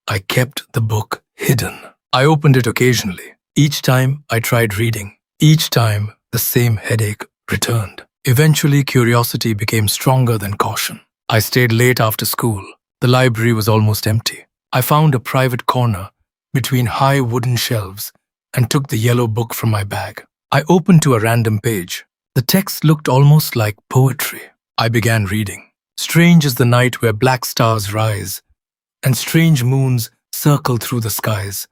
I kept the book hidden. I opened it occasionally. Each time I tried reading. Each time the same headache returned. Eventually, curiosity became stronger than caution. I stayed late after school. The library was almost empty. I found a private corner between high wooden shelves and took the yellow book from my bag. I opened to a random page. The text looked almost like poetry. I began reading. Strange is the night where black stars rise, and strange moons circle through the skies.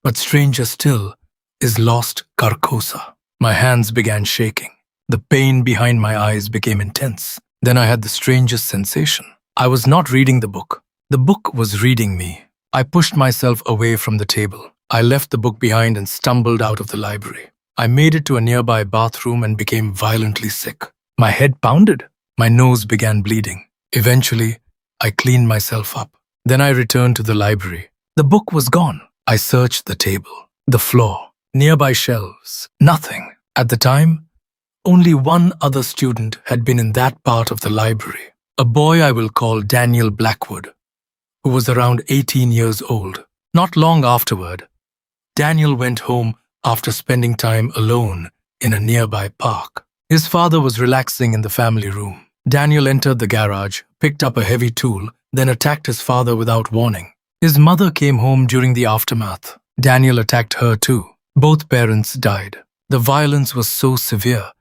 But stranger still is lost Carcosa. My hands began shaking. The pain behind my eyes became intense. Then I had the strangest sensation. I was not reading the book. The book was reading me. I pushed myself away from the table. I left the book behind and stumbled out of the library. I made it to a nearby bathroom and became violently sick. My head pounded. My nose began bleeding. Eventually, I cleaned myself up. Then I returned to the library. The book was gone. I searched the table, the floor, nearby shelves. Nothing. At the time, only one other student had been in that part of the library. a boy I will call Daniel Blackwood, who was around 18 years old. Not long afterward, Daniel went home after spending time alone in a nearby park. His father was relaxing in the family room. Daniel entered the garage, picked up a heavy tool, then attacked his father without warning. His mother came home during the aftermath. Daniel attacked her too. Both parents died. The violence was so severe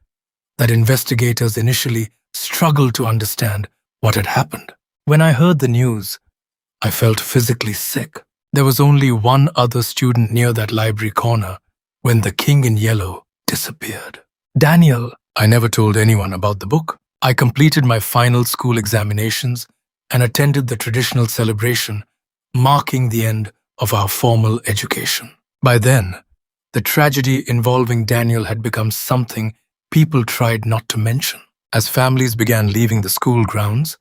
that investigators initially struggled to understand what had happened. When I heard the news, I felt physically sick. There was only one other student near that library corner when the king in yellow disappeared. Daniel, I never told anyone about the book. I completed my final school examinations and attended the traditional celebration, marking the end of our formal education. By then, the tragedy involving Daniel had become something people tried not to mention. As families began leaving the school grounds,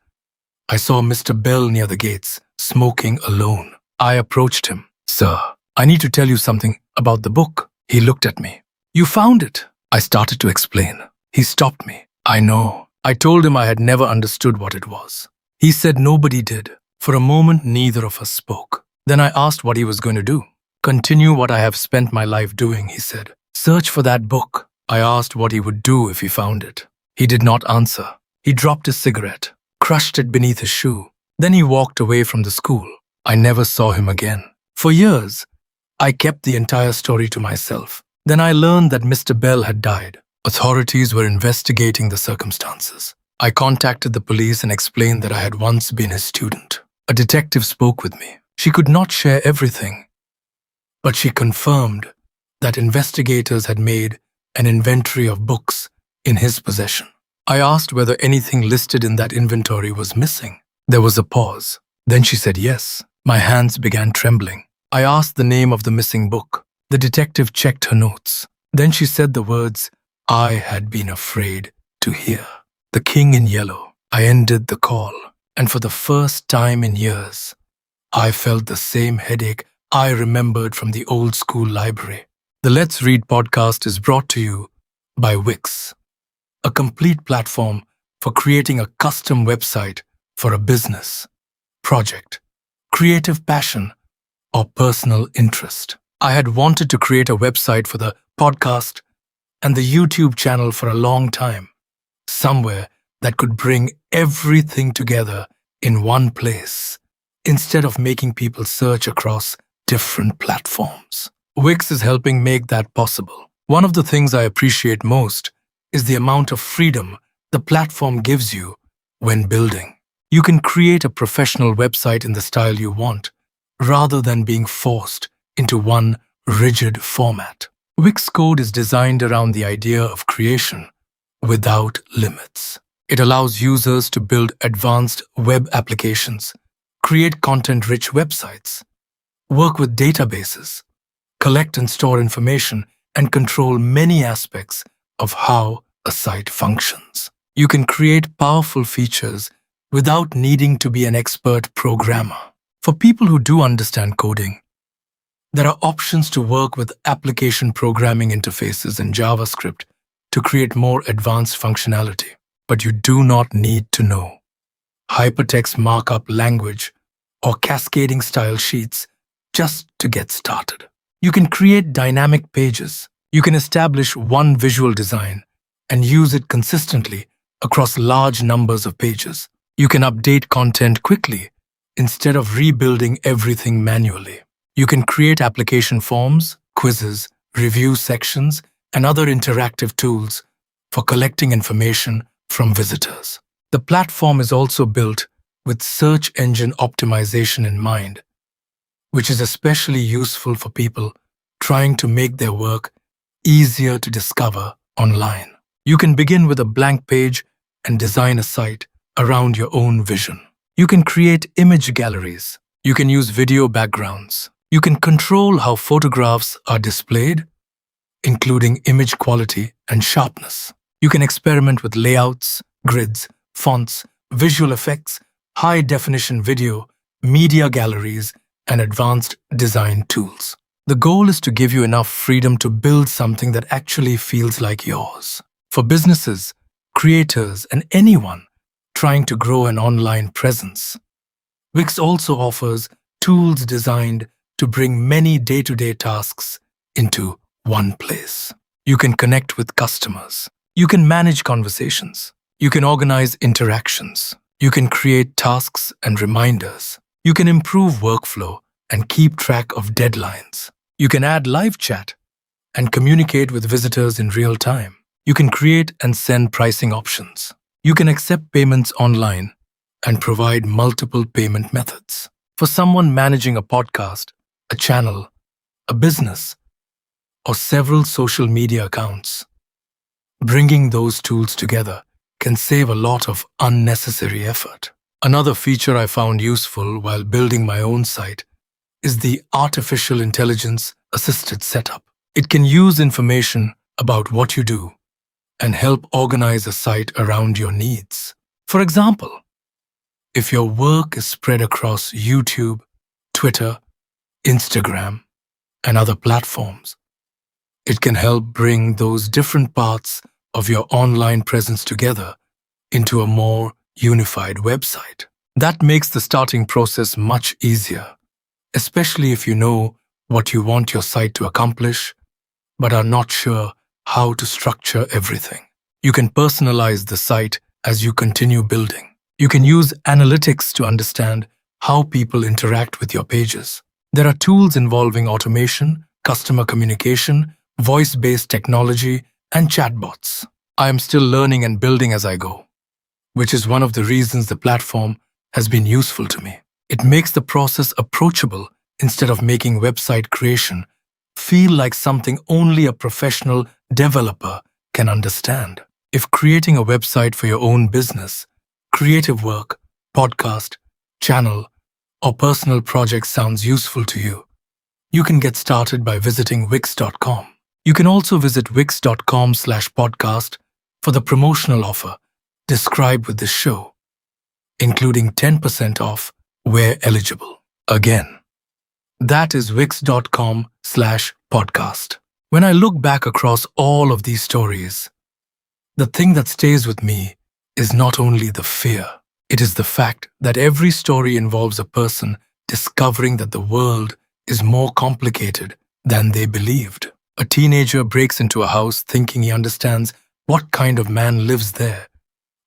I saw Mr. Bell near the gates, smoking alone. I approached him. "Sir, I need to tell you something about the book." He looked at me. "You found it." I started to explain. He stopped me. "I know." I told him I had never understood what it was. He said nobody did. For a moment, neither of us spoke. Then I asked what he was going to do. "Continue what I have spent my life doing," he said. "Search for that book." I asked what he would do if he found it. He did not answer. He dropped his cigarette, crushed it beneath his shoe. Then he walked away from the school. I never saw him again. For years, I kept the entire story to myself. Then I learned that Mr. Bell had died. Authorities were investigating the circumstances. I contacted the police and explained that I had once been his student. A detective spoke with me. She could not share everything, but she confirmed that investigators had made an inventory of books in his possession. I asked whether anything listed in that inventory was missing. There was a pause. Then she said yes. My hands began trembling. I asked the name of the missing book. The detective checked her notes. Then she said the words I had been afraid to hear. "The King in Yellow." I ended the call, and for the first time in years, I felt the same headache I remembered from the old school library. The Let's Read podcast is brought to you by Wix, a complete platform for creating a custom website for a business, project, creative passion, or personal interest. I had wanted to create a website for the podcast and the YouTube channel for a long time, somewhere that could bring everything together in one place, instead of making people search across different platforms. Wix is helping make that possible. One of the things I appreciate most is the amount of freedom the platform gives you when building. You can create a professional website in the style you want, rather than being forced into one rigid format. Wix Code is designed around the idea of creation without limits. It allows users to build advanced web applications, create content-rich websites, work with databases, collect and store information, and control many aspects of how a site functions. You can create powerful features without needing to be an expert programmer. For people who do understand coding, there are options to work with application programming interfaces in JavaScript to create more advanced functionality. But you do not need to know hypertext markup language or cascading style sheets just to get started. You can create dynamic pages. You can establish one visual design and use it consistently across large numbers of pages. You can update content quickly instead of rebuilding everything manually. You can create application forms, quizzes, review sections, and other interactive tools for collecting information from visitors. The platform is also built with search engine optimization in mind, which is especially useful for people trying to make their work easier to discover online. You can begin with a blank page and design a site around your own vision. You can create image galleries. You can use video backgrounds. You can control how photographs are displayed, including image quality and sharpness. You can experiment with layouts, grids, fonts, visual effects, high-definition video, media galleries, and advanced design tools. The goal is to give you enough freedom to build something that actually feels like yours. For businesses, creators, and anyone trying to grow an online presence. Wix also offers tools designed to bring many day-to-day tasks into one place. You can connect with customers. You can manage conversations. You can organize interactions. You can create tasks and reminders. You can improve workflow and keep track of deadlines. You can add live chat and communicate with visitors in real time. You can create and send pricing options. You can accept payments online and provide multiple payment methods. For someone managing a podcast, a channel, a business, or several social media accounts, bringing those tools together can save a lot of unnecessary effort. Another feature I found useful while building my own site is the artificial intelligence assisted setup. It can use information about what you do and help organize a site around your needs. For example, if your work is spread across YouTube, Twitter, Instagram, and other platforms, it can help bring those different parts of your online presence together into a more unified website. That makes the starting process much easier, especially if you know what you want your site to accomplish, but are not sure how to structure everything. You can personalize the site as you continue building. You can use analytics to understand how people interact with your pages. There are tools involving automation, customer communication, voice-based technology, and chatbots. I am still learning and building as I go, which is one of the reasons the platform has been useful to me. It makes the process approachable instead of making website creation feel like something only a professional developer can understand. If creating a website for your own business, creative work, podcast, channel, or personal project sounds useful to you, you can get started by visiting Wix.com. You can also visit wix.com/podcast for the promotional offer described with this show, including 10% off where eligible. Again, that is wix.com/podcast. When I look back across all of these stories, the thing that stays with me is not only the fear, it is the fact that every story involves a person discovering that the world is more complicated than they believed. A teenager breaks into a house thinking he understands what kind of man lives there,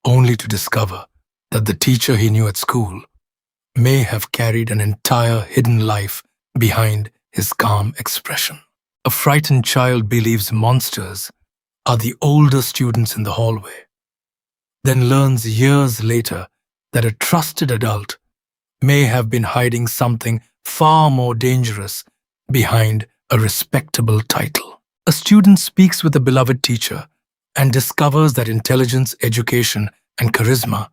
only to discover that the teacher he knew at school may have carried an entire hidden life behind his calm expression. A frightened child believes monsters are the older students in the hallway, then learns years later that a trusted adult may have been hiding something far more dangerous behind a respectable title. A student speaks with a beloved teacher and discovers that intelligence, education, and charisma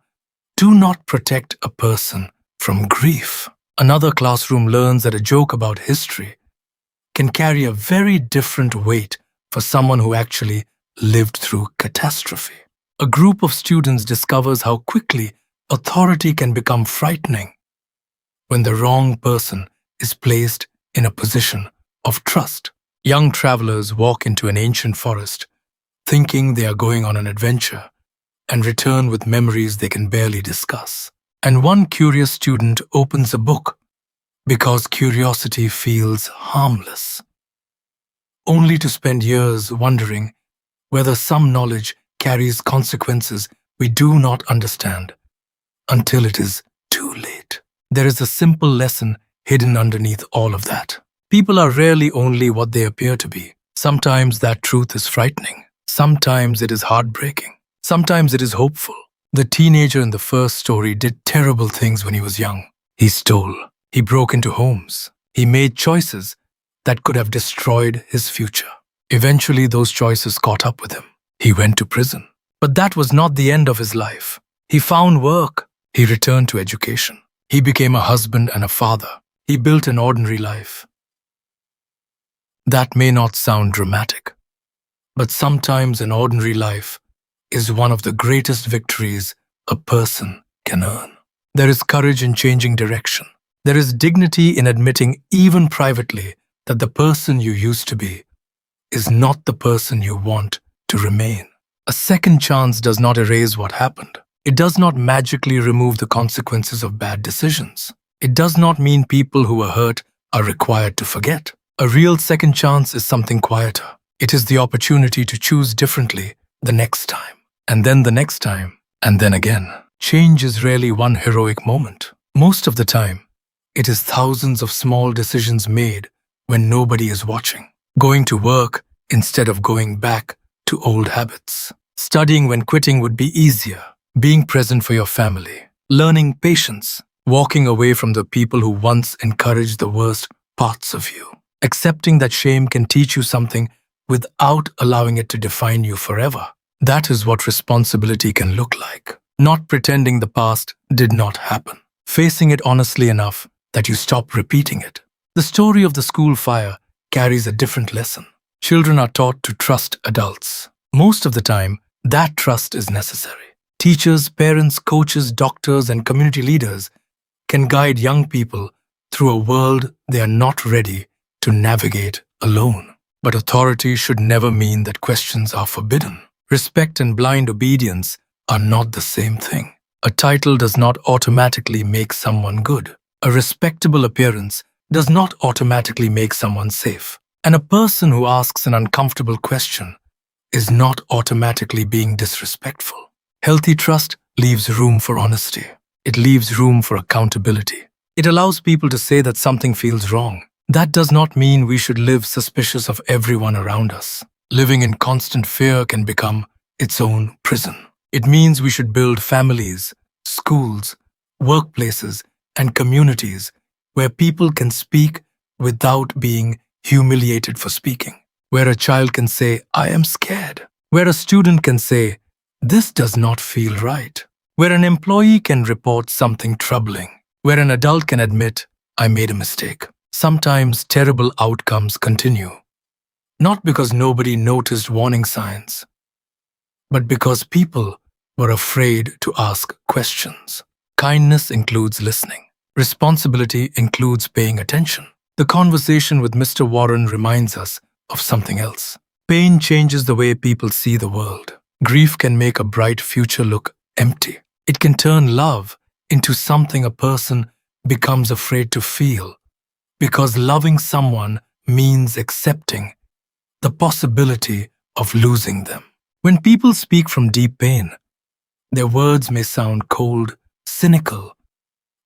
do not protect a person from grief. Another classroom learns that a joke about history can carry a very different weight for someone who actually lived through catastrophe. A group of students discovers how quickly authority can become frightening when the wrong person is placed in a position of trust. Young travelers walk into an ancient forest thinking they are going on an adventure and return with memories they can barely discuss. And one curious student opens a book because curiosity feels harmless, only to spend years wondering whether some knowledge carries consequences we do not understand until it is too late. There is a simple lesson hidden underneath all of that. People are rarely only what they appear to be. Sometimes that truth is frightening. Sometimes it is heartbreaking. Sometimes it is hopeful. The teenager in the first story did terrible things when he was young. He stole. He broke into homes. He made choices that could have destroyed his future. Eventually, those choices caught up with him. He went to prison. But that was not the end of his life. He found work. He returned to education. He became a husband and a father. He built an ordinary life. That may not sound dramatic, but sometimes an ordinary life is one of the greatest victories a person can earn. There is courage in changing direction. There is dignity in admitting, even privately, that the person you used to be is not the person you want to remain. A second chance does not erase what happened. It does not magically remove the consequences of bad decisions. It does not mean people who were hurt are required to forget. A real second chance is something quieter. It is the opportunity to choose differently the next time, and then the next time, and then again. Change is rarely one heroic moment. Most of the time, it is thousands of small decisions made when nobody is watching. Going to work instead of going back to old habits. Studying when quitting would be easier. Being present for your family. Learning patience. Walking away from the people who once encouraged the worst parts of you. Accepting that shame can teach you something without allowing it to define you forever. That is what responsibility can look like. Not pretending the past did not happen. Facing it honestly enough that you stop repeating it. The story of the school fire carries a different lesson. Children are taught to trust adults. Most of the time, that trust is necessary. Teachers, parents, coaches, doctors, and community leaders can guide young people through a world they are not ready to navigate alone. But authority should never mean that questions are forbidden. Respect and blind obedience are not the same thing. A title does not automatically make someone good. A respectable appearance does not automatically make someone safe. And a person who asks an uncomfortable question is not automatically being disrespectful. Healthy trust leaves room for honesty. It leaves room for accountability. It allows people to say that something feels wrong. That does not mean we should live suspicious of everyone around us. Living in constant fear can become its own prison. It means we should build families, schools, workplaces, and communities where people can speak without being humiliated for speaking. Where a child can say, "I am scared." Where a student can say, "This does not feel right." Where an employee can report something troubling. Where an adult can admit, "I made a mistake." Sometimes terrible outcomes continue. Not because nobody noticed warning signs, but because people were afraid to ask questions. Kindness includes listening. Responsibility includes paying attention. The conversation with Mr. Warren reminds us of something else. Pain changes the way people see the world. Grief can make a bright future look empty. It can turn love into something a person becomes afraid to feel, because loving someone means accepting the possibility of losing them. When people speak from deep pain, their words may sound cold, cynical,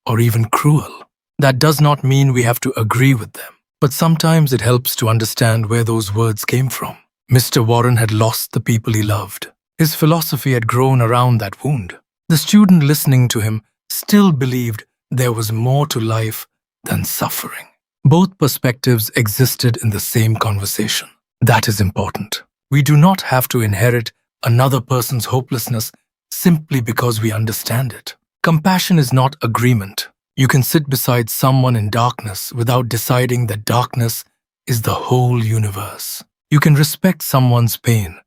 or even cruel. That does not mean we have to agree with them, but sometimes it helps to understand where those words came from. Mr. Warren had lost the people he loved. His philosophy had grown around that wound. The student listening to him still believed there was more to life than suffering. Both perspectives existed in the same conversation. That is important. We do not have to inherit another person's hopelessness simply because we understand it. Compassion is not agreement. You can sit beside someone in darkness without deciding that darkness is the whole universe. You can respect someone's pain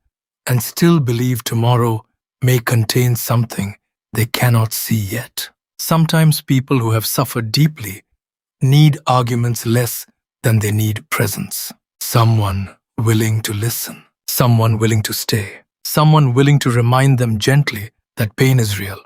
and still believe tomorrow may contain something they cannot see yet. Sometimes people who have suffered deeply need arguments less than they need presence. Someone willing to listen. Someone willing to stay. Someone willing to remind them gently that pain is real.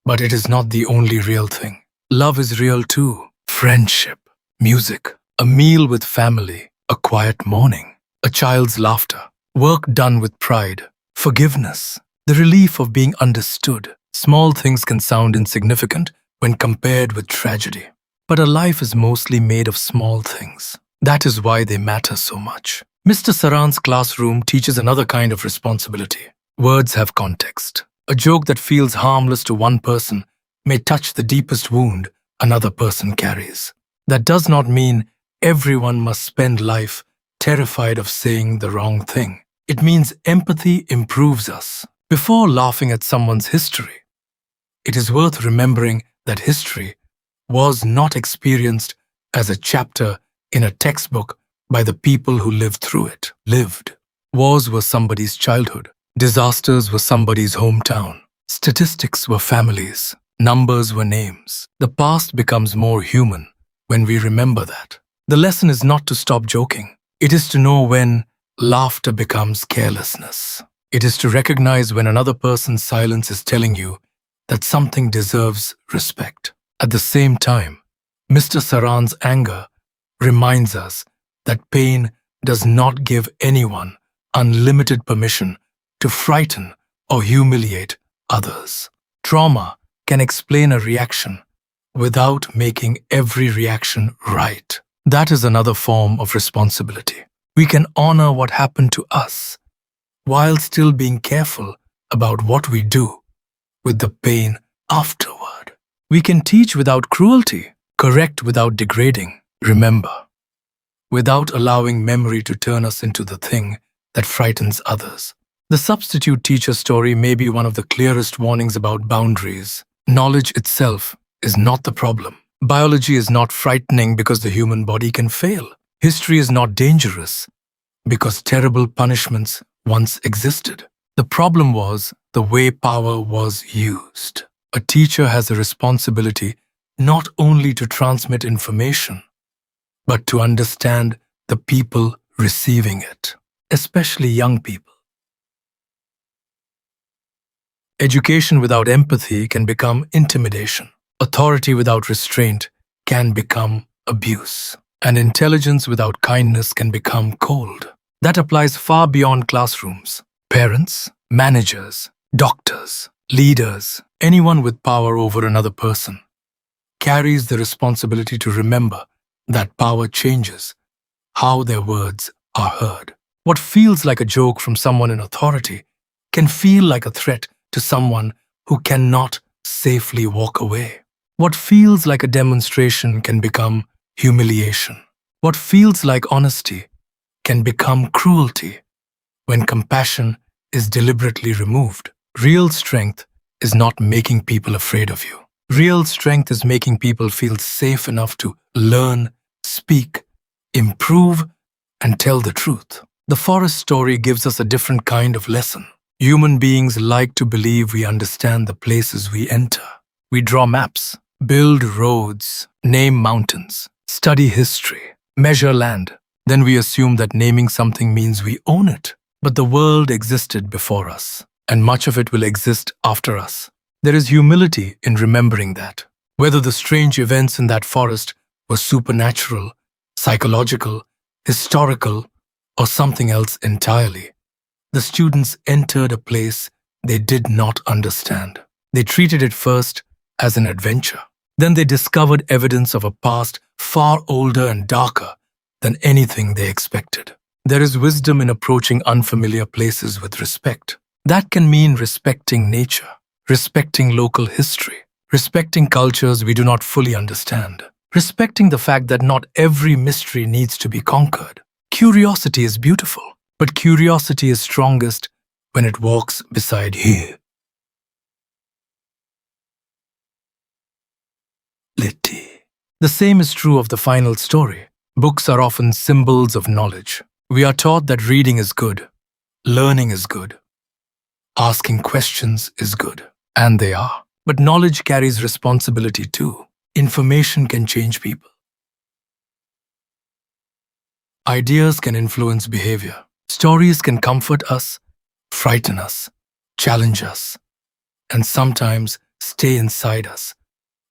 But it is not the only real thing. Love is real too. Friendship, music, a meal with family, a quiet morning, a child's laughter, work done with pride, forgiveness, the relief of being understood. Small things can sound insignificant when compared with tragedy. But a life is mostly made of small things. That is why they matter so much. Mr. Saran's classroom teaches another kind of responsibility. Words have context. A joke that feels harmless to one person may touch the deepest wound another person carries. That does not mean everyone must spend life terrified of saying the wrong thing. It means empathy improves us. Before laughing at someone's history, it is worth remembering that history was not experienced as a chapter in a textbook by the people who lived through it. Wars were somebody's childhood. Disasters were somebody's hometown. Statistics were families. Numbers were names. The past becomes more human when we remember that. The lesson is not to stop joking. It is to know when laughter becomes carelessness. It is to recognize when another person's silence is telling you that something deserves respect. At the same time, Mr. Saran's anger reminds us that pain does not give anyone unlimited permission to frighten or humiliate others. Trauma can explain a reaction without making every reaction right. That is another form of responsibility. We can honor what happened to us while still being careful about what we do with the pain afterward. We can teach without cruelty, correct without degrading, remember, without allowing memory to turn us into the thing that frightens others. The substitute teacher story may be one of the clearest warnings about boundaries. Knowledge itself is not the problem. Biology is not frightening because the human body can fail. History is not dangerous because terrible punishments once existed. The problem was the way power was used. A teacher has a responsibility not only to transmit information, but to understand the people receiving it, especially young people. Education without empathy can become intimidation. Authority without restraint can become abuse. And intelligence without kindness can become cold. That applies far beyond classrooms. Parents, managers, doctors, leaders, anyone with power over another person carries the responsibility to remember that power changes how their words are heard. What feels like a joke from someone in authority can feel like a threat to someone who cannot safely walk away. What feels like a demonstration can become humiliation. What feels like honesty can become cruelty when compassion is deliberately removed. Real strength is not making people afraid of you. Real strength is making people feel safe enough to learn, speak, improve, and tell the truth. The forest story gives us a different kind of lesson. Human beings like to believe we understand the places we enter. We draw maps, build roads, name mountains, study history, measure land. Then we assume that naming something means we own it. But the world existed before us, and much of it will exist after us. There is humility in remembering that. Whether the strange events in that forest were supernatural, psychological, historical, or something else entirely, the students entered a place they did not understand. They treated it first as an adventure. Then they discovered evidence of a past far older and darker than anything they expected. There is wisdom in approaching unfamiliar places with respect. That can mean respecting nature, respecting local history, respecting cultures we do not fully understand, respecting the fact that not every mystery needs to be conquered. Curiosity is beautiful, but curiosity is strongest when it walks beside humility. The same is true of the final story. Books are often symbols of knowledge. We are taught that reading is good, learning is good, asking questions is good, and they are. But knowledge carries responsibility too. Information can change people. Ideas can influence behavior. Stories can comfort us, frighten us, challenge us, and sometimes stay inside us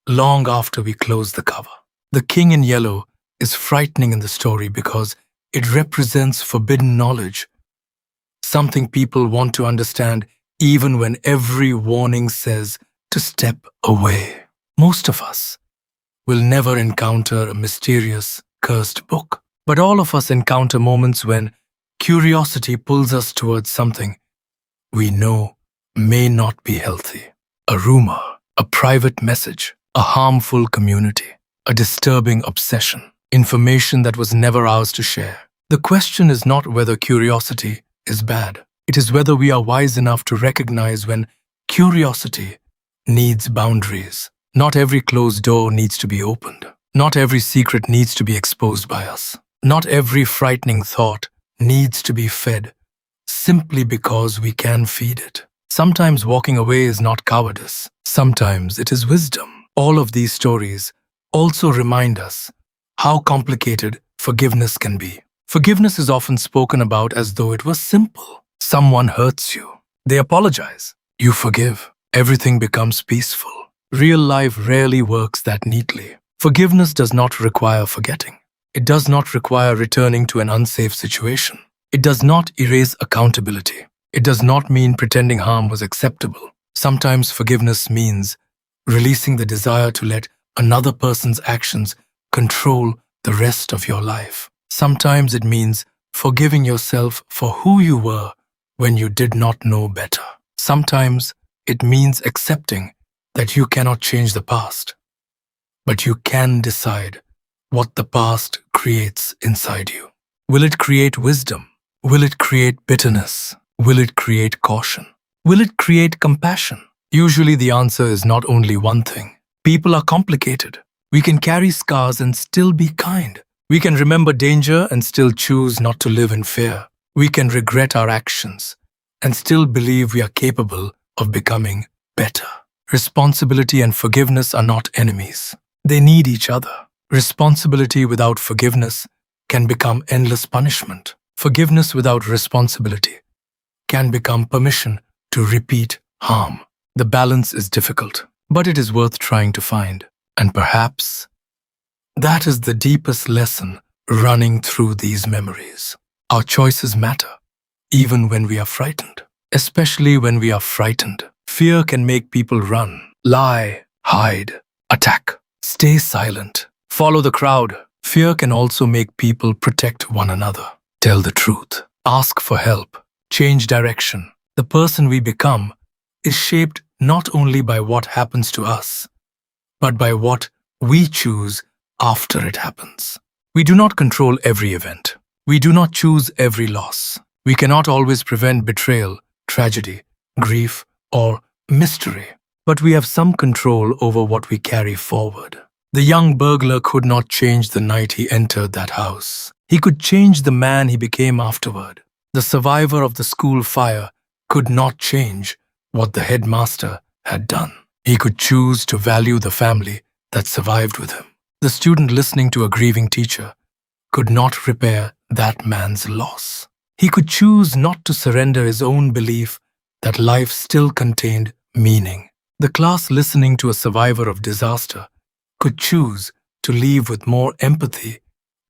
long after we close the cover. The king in yellow is frightening in the story because it represents forbidden knowledge, something people want to understand even when every warning says to step away. Most of us will never encounter a mysterious, cursed book, but all of us encounter moments when curiosity pulls us towards something we know may not be healthy. A rumor, a private message, a harmful community, a disturbing obsession. Information that was never ours to share. The question is not whether curiosity is bad. It is whether we are wise enough to recognize when curiosity needs boundaries. Not every closed door needs to be opened. Not every secret needs to be exposed by us. Not every frightening thought needs to be fed simply because we can feed it. Sometimes walking away is not cowardice. Sometimes it is wisdom. All of these stories also remind us how complicated forgiveness can be. Forgiveness is often spoken about as though it was simple. Someone hurts you. They apologize. You forgive. everything becomes peaceful. Real life rarely works that neatly. Forgiveness does not require forgetting. It does not require returning to an unsafe situation. It does not erase accountability. It does not mean pretending harm was acceptable. Sometimes forgiveness means releasing the desire to let another person's actions control the rest of your life. Sometimes it means forgiving yourself for who you were when you did not know better. Sometimes it means accepting that you cannot change the past, but you can decide what the past creates inside you. Will it create wisdom? Will it create bitterness? Will it create caution? Will it create compassion? Usually the answer is not only one thing. People are complicated. We can carry scars and still be kind. We can remember danger and still choose not to live in fear. We can regret our actions and still believe we are capable of becoming better. Responsibility and forgiveness are not enemies. They need each other. Responsibility without forgiveness can become endless punishment. Forgiveness without responsibility can become permission to repeat harm. The balance is difficult, but it is worth trying to find. And perhaps that is the deepest lesson running through these memories. Our choices matter, even when we are frightened. Especially when we are frightened. Fear can make people run, lie, hide, attack, stay silent, follow the crowd. Fear can also make people protect one another, tell the truth, ask for help, change direction. The person we become is shaped not only by what happens to us, but by what we choose after it happens. We do not control every event. We do not choose every loss. We cannot always prevent betrayal, tragedy, grief, or mystery, but we have some control over what we carry forward. The young burglar could not change the night he entered that house. He could change the man he became afterward. The survivor of the school fire could not change what the headmaster had done. He could choose to value the family that survived with him. The student listening to a grieving teacher could not repair that man's loss. He could choose not to surrender his own belief that life still contained meaning. The class listening to a survivor of disaster could choose to leave with more empathy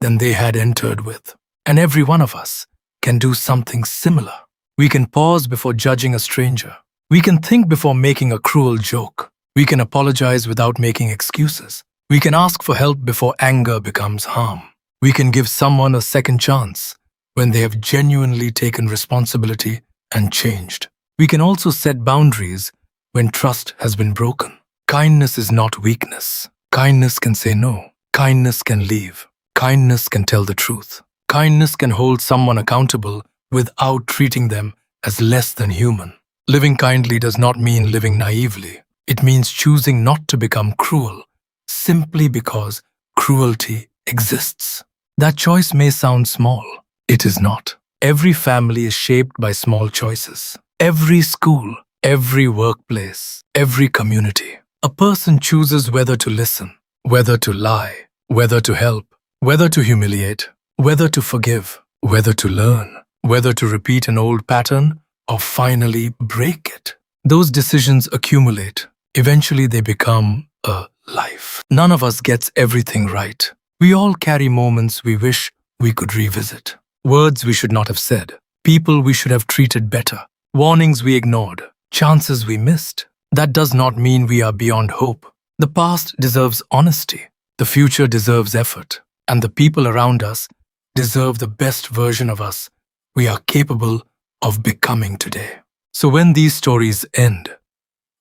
than they had entered with. And every one of us can do something similar. We can pause before judging a stranger. We can think before making a cruel joke. We can apologize without making excuses. We can ask for help before anger becomes harm. We can give someone a second chance when they have genuinely taken responsibility and changed. We can also set boundaries when trust has been broken. Kindness is not weakness. Kindness can say no. Kindness can leave. Kindness can tell the truth. Kindness can hold someone accountable without treating them as less than human. Living kindly does not mean living naively. It means choosing not to become cruel simply because cruelty exists. That choice may sound small. It is not. Every family is shaped by small choices. Every school, every workplace, every community. A person chooses whether to listen, whether to lie, whether to help, whether to humiliate, whether to forgive, whether to learn, whether to repeat an old pattern or finally break it. Those decisions accumulate. Eventually they become a life. None of us gets everything right. We all carry moments we wish we could revisit. Words we should not have said. People we should have treated better. Warnings we ignored. Chances we missed. That does not mean we are beyond hope. The past deserves honesty. The future deserves effort. And the people around us deserve the best version of us we are capable of becoming today. So when these stories end,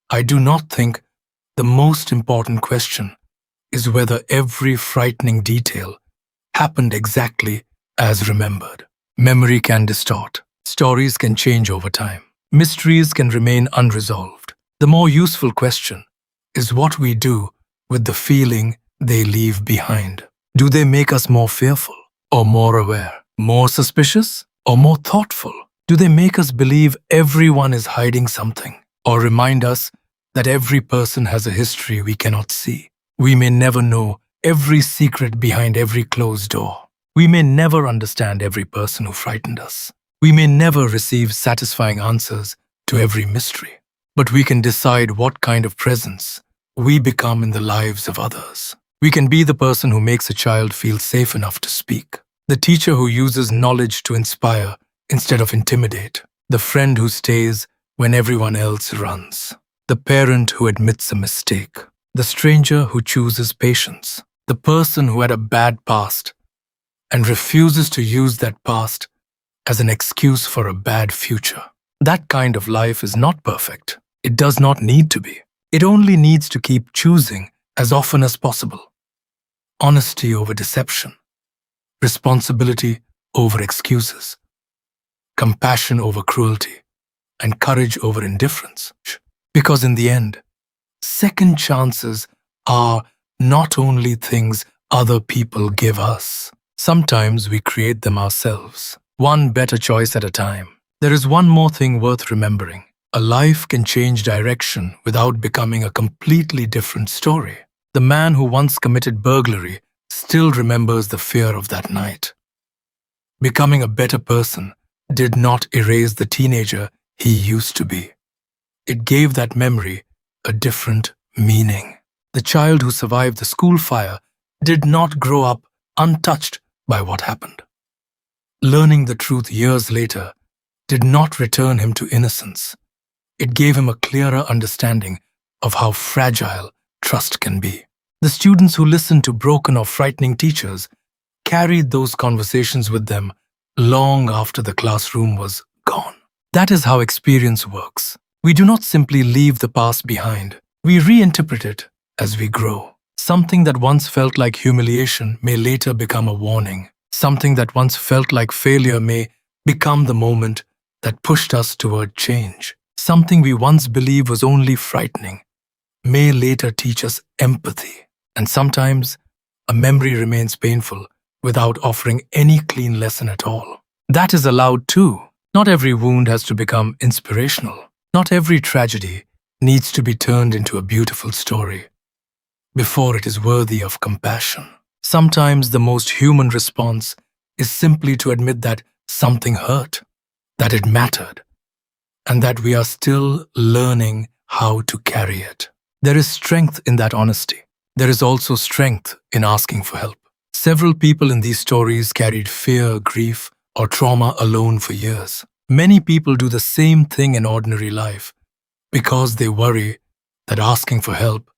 I do not think the most important question is whether every frightening detail happened exactly as remembered. Memory can distort. Stories can change over time. Mysteries can remain unresolved. The more useful question is what we do with the feeling they leave behind. Do they make us more fearful or more aware? More suspicious or more thoughtful? Do they make us believe everyone is hiding something or remind us that every person has a history we cannot see? We may never know every secret behind every closed door. We may never understand every person who frightened us. We may never receive satisfying answers to every mystery. but we can decide what kind of presence we become in the lives of others. We can be the person who makes a child feel safe enough to speak, the teacher who uses knowledge to inspire instead of intimidate, the friend who stays when everyone else runs, the parent who admits a mistake, the stranger who chooses patience, the person who had a bad past and refuses to use that past as an excuse for a bad future. That kind of life is not perfect. It does not need to be. It only needs to keep choosing as often as possible. Honesty over deception, responsibility over excuses, compassion over cruelty, and courage over indifference. Because in the end, second chances are not only things other people give us. Sometimes we create them ourselves, one better choice at a time. There is one more thing worth remembering. A life can change direction without becoming a completely different story. The man who once committed burglary still remembers the fear of that night. Becoming a better person did not erase the teenager he used to be. It gave that memory a different meaning. The child who survived the school fire did not grow up untouched by what happened. Learning the truth years later did not return him to innocence. It gave him a clearer understanding of how fragile trust can be. The students who listened to broken or frightening teachers carried those conversations with them long after the classroom was gone. That is how experience works. We do not simply leave the past behind. We reinterpret it as we grow. Something that once felt like humiliation may later become a warning. Something that once felt like failure may become the moment that pushed us toward change. Something we once believed was only frightening may later teach us empathy. And sometimes, a memory remains painful without offering any clean lesson at all. That is allowed too. Not every wound has to become inspirational. Not every tragedy needs to be turned into a beautiful story before it is worthy of compassion. Sometimes the most human response is simply to admit that something hurt, that it mattered, and that we are still learning how to carry it. There is strength in that honesty. There is also strength in asking for help. Several people in these stories carried fear, grief, or trauma alone for years. Many people do the same thing in ordinary life because they worry that asking for help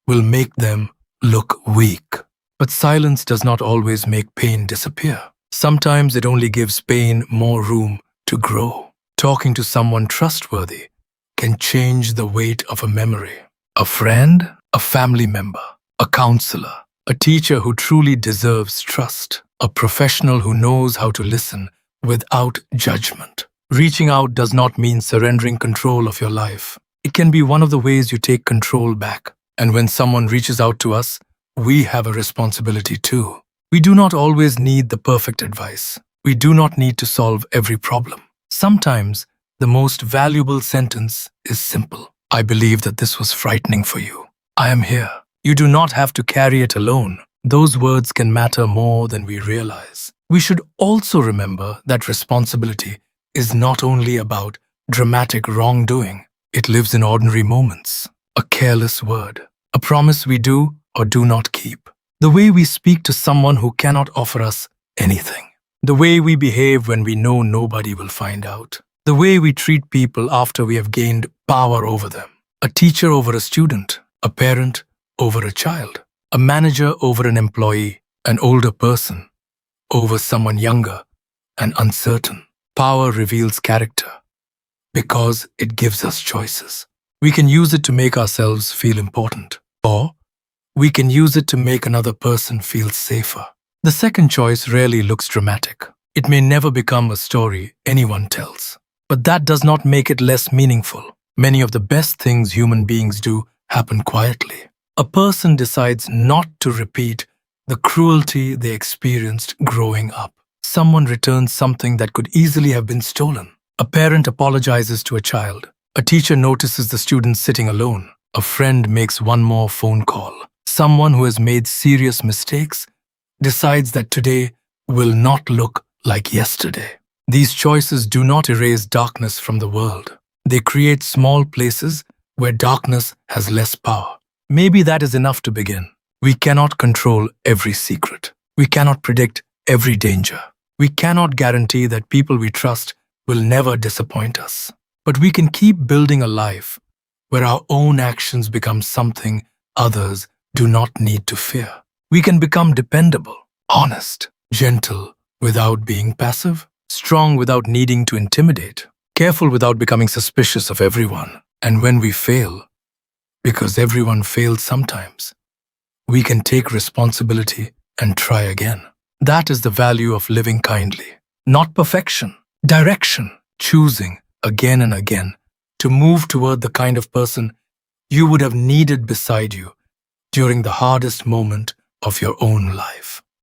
will make them look weak. But silence does not always make pain disappear. Sometimes it only gives pain more room to grow. Talking to someone trustworthy can change the weight of a memory. A friend, a family member, a counselor, a teacher who truly deserves trust, a professional who knows how to listen without judgment. Reaching out does not mean surrendering control of your life. It can be one of the ways you take control back. And when someone reaches out to us, we have a responsibility too. We do not always need the perfect advice. We do not need to solve every problem. Sometimes, the most valuable sentence is simple. I believe that this was frightening for you. I am here. You do not have to carry it alone. Those words can matter more than we realize. We should also remember that responsibility is not only about dramatic wrongdoing. It lives in ordinary moments. A careless word, a promise we do or do not keep, the way we speak to someone who cannot offer us anything, the way we behave when we know nobody will find out, the way we treat people after we have gained power over them, a teacher over a student, a parent over a child, a manager over an employee, an older person over someone younger and uncertain. Power reveals character because it gives us choices. We can use it to make ourselves feel important, or we can use it to make another person feel safer. The second choice rarely looks dramatic. It may never become a story anyone tells, but that does not make it less meaningful. Many of the best things human beings do happen quietly. A person decides not to repeat the cruelty they experienced growing up. Someone returns something that could easily have been stolen. A parent apologizes to a child. A teacher notices the student sitting alone. A friend makes one more phone call. Someone who has made serious mistakes decides that today will not look like yesterday. These choices do not erase darkness from the world. They create small places where darkness has less power. Maybe that is enough to begin. We cannot control every secret. We cannot predict every danger. We cannot guarantee that people we trust will never disappoint us. But we can keep building a life where our own actions become something others do not need to fear. We can become dependable, honest, gentle without being passive, strong without needing to intimidate, careful without becoming suspicious of everyone. And when we fail, because everyone fails sometimes, we can take responsibility and try again. That is the value of living kindly. Not perfection, direction, choosing again and again to move toward the kind of person you would have needed beside you during the hardest moment of your own life.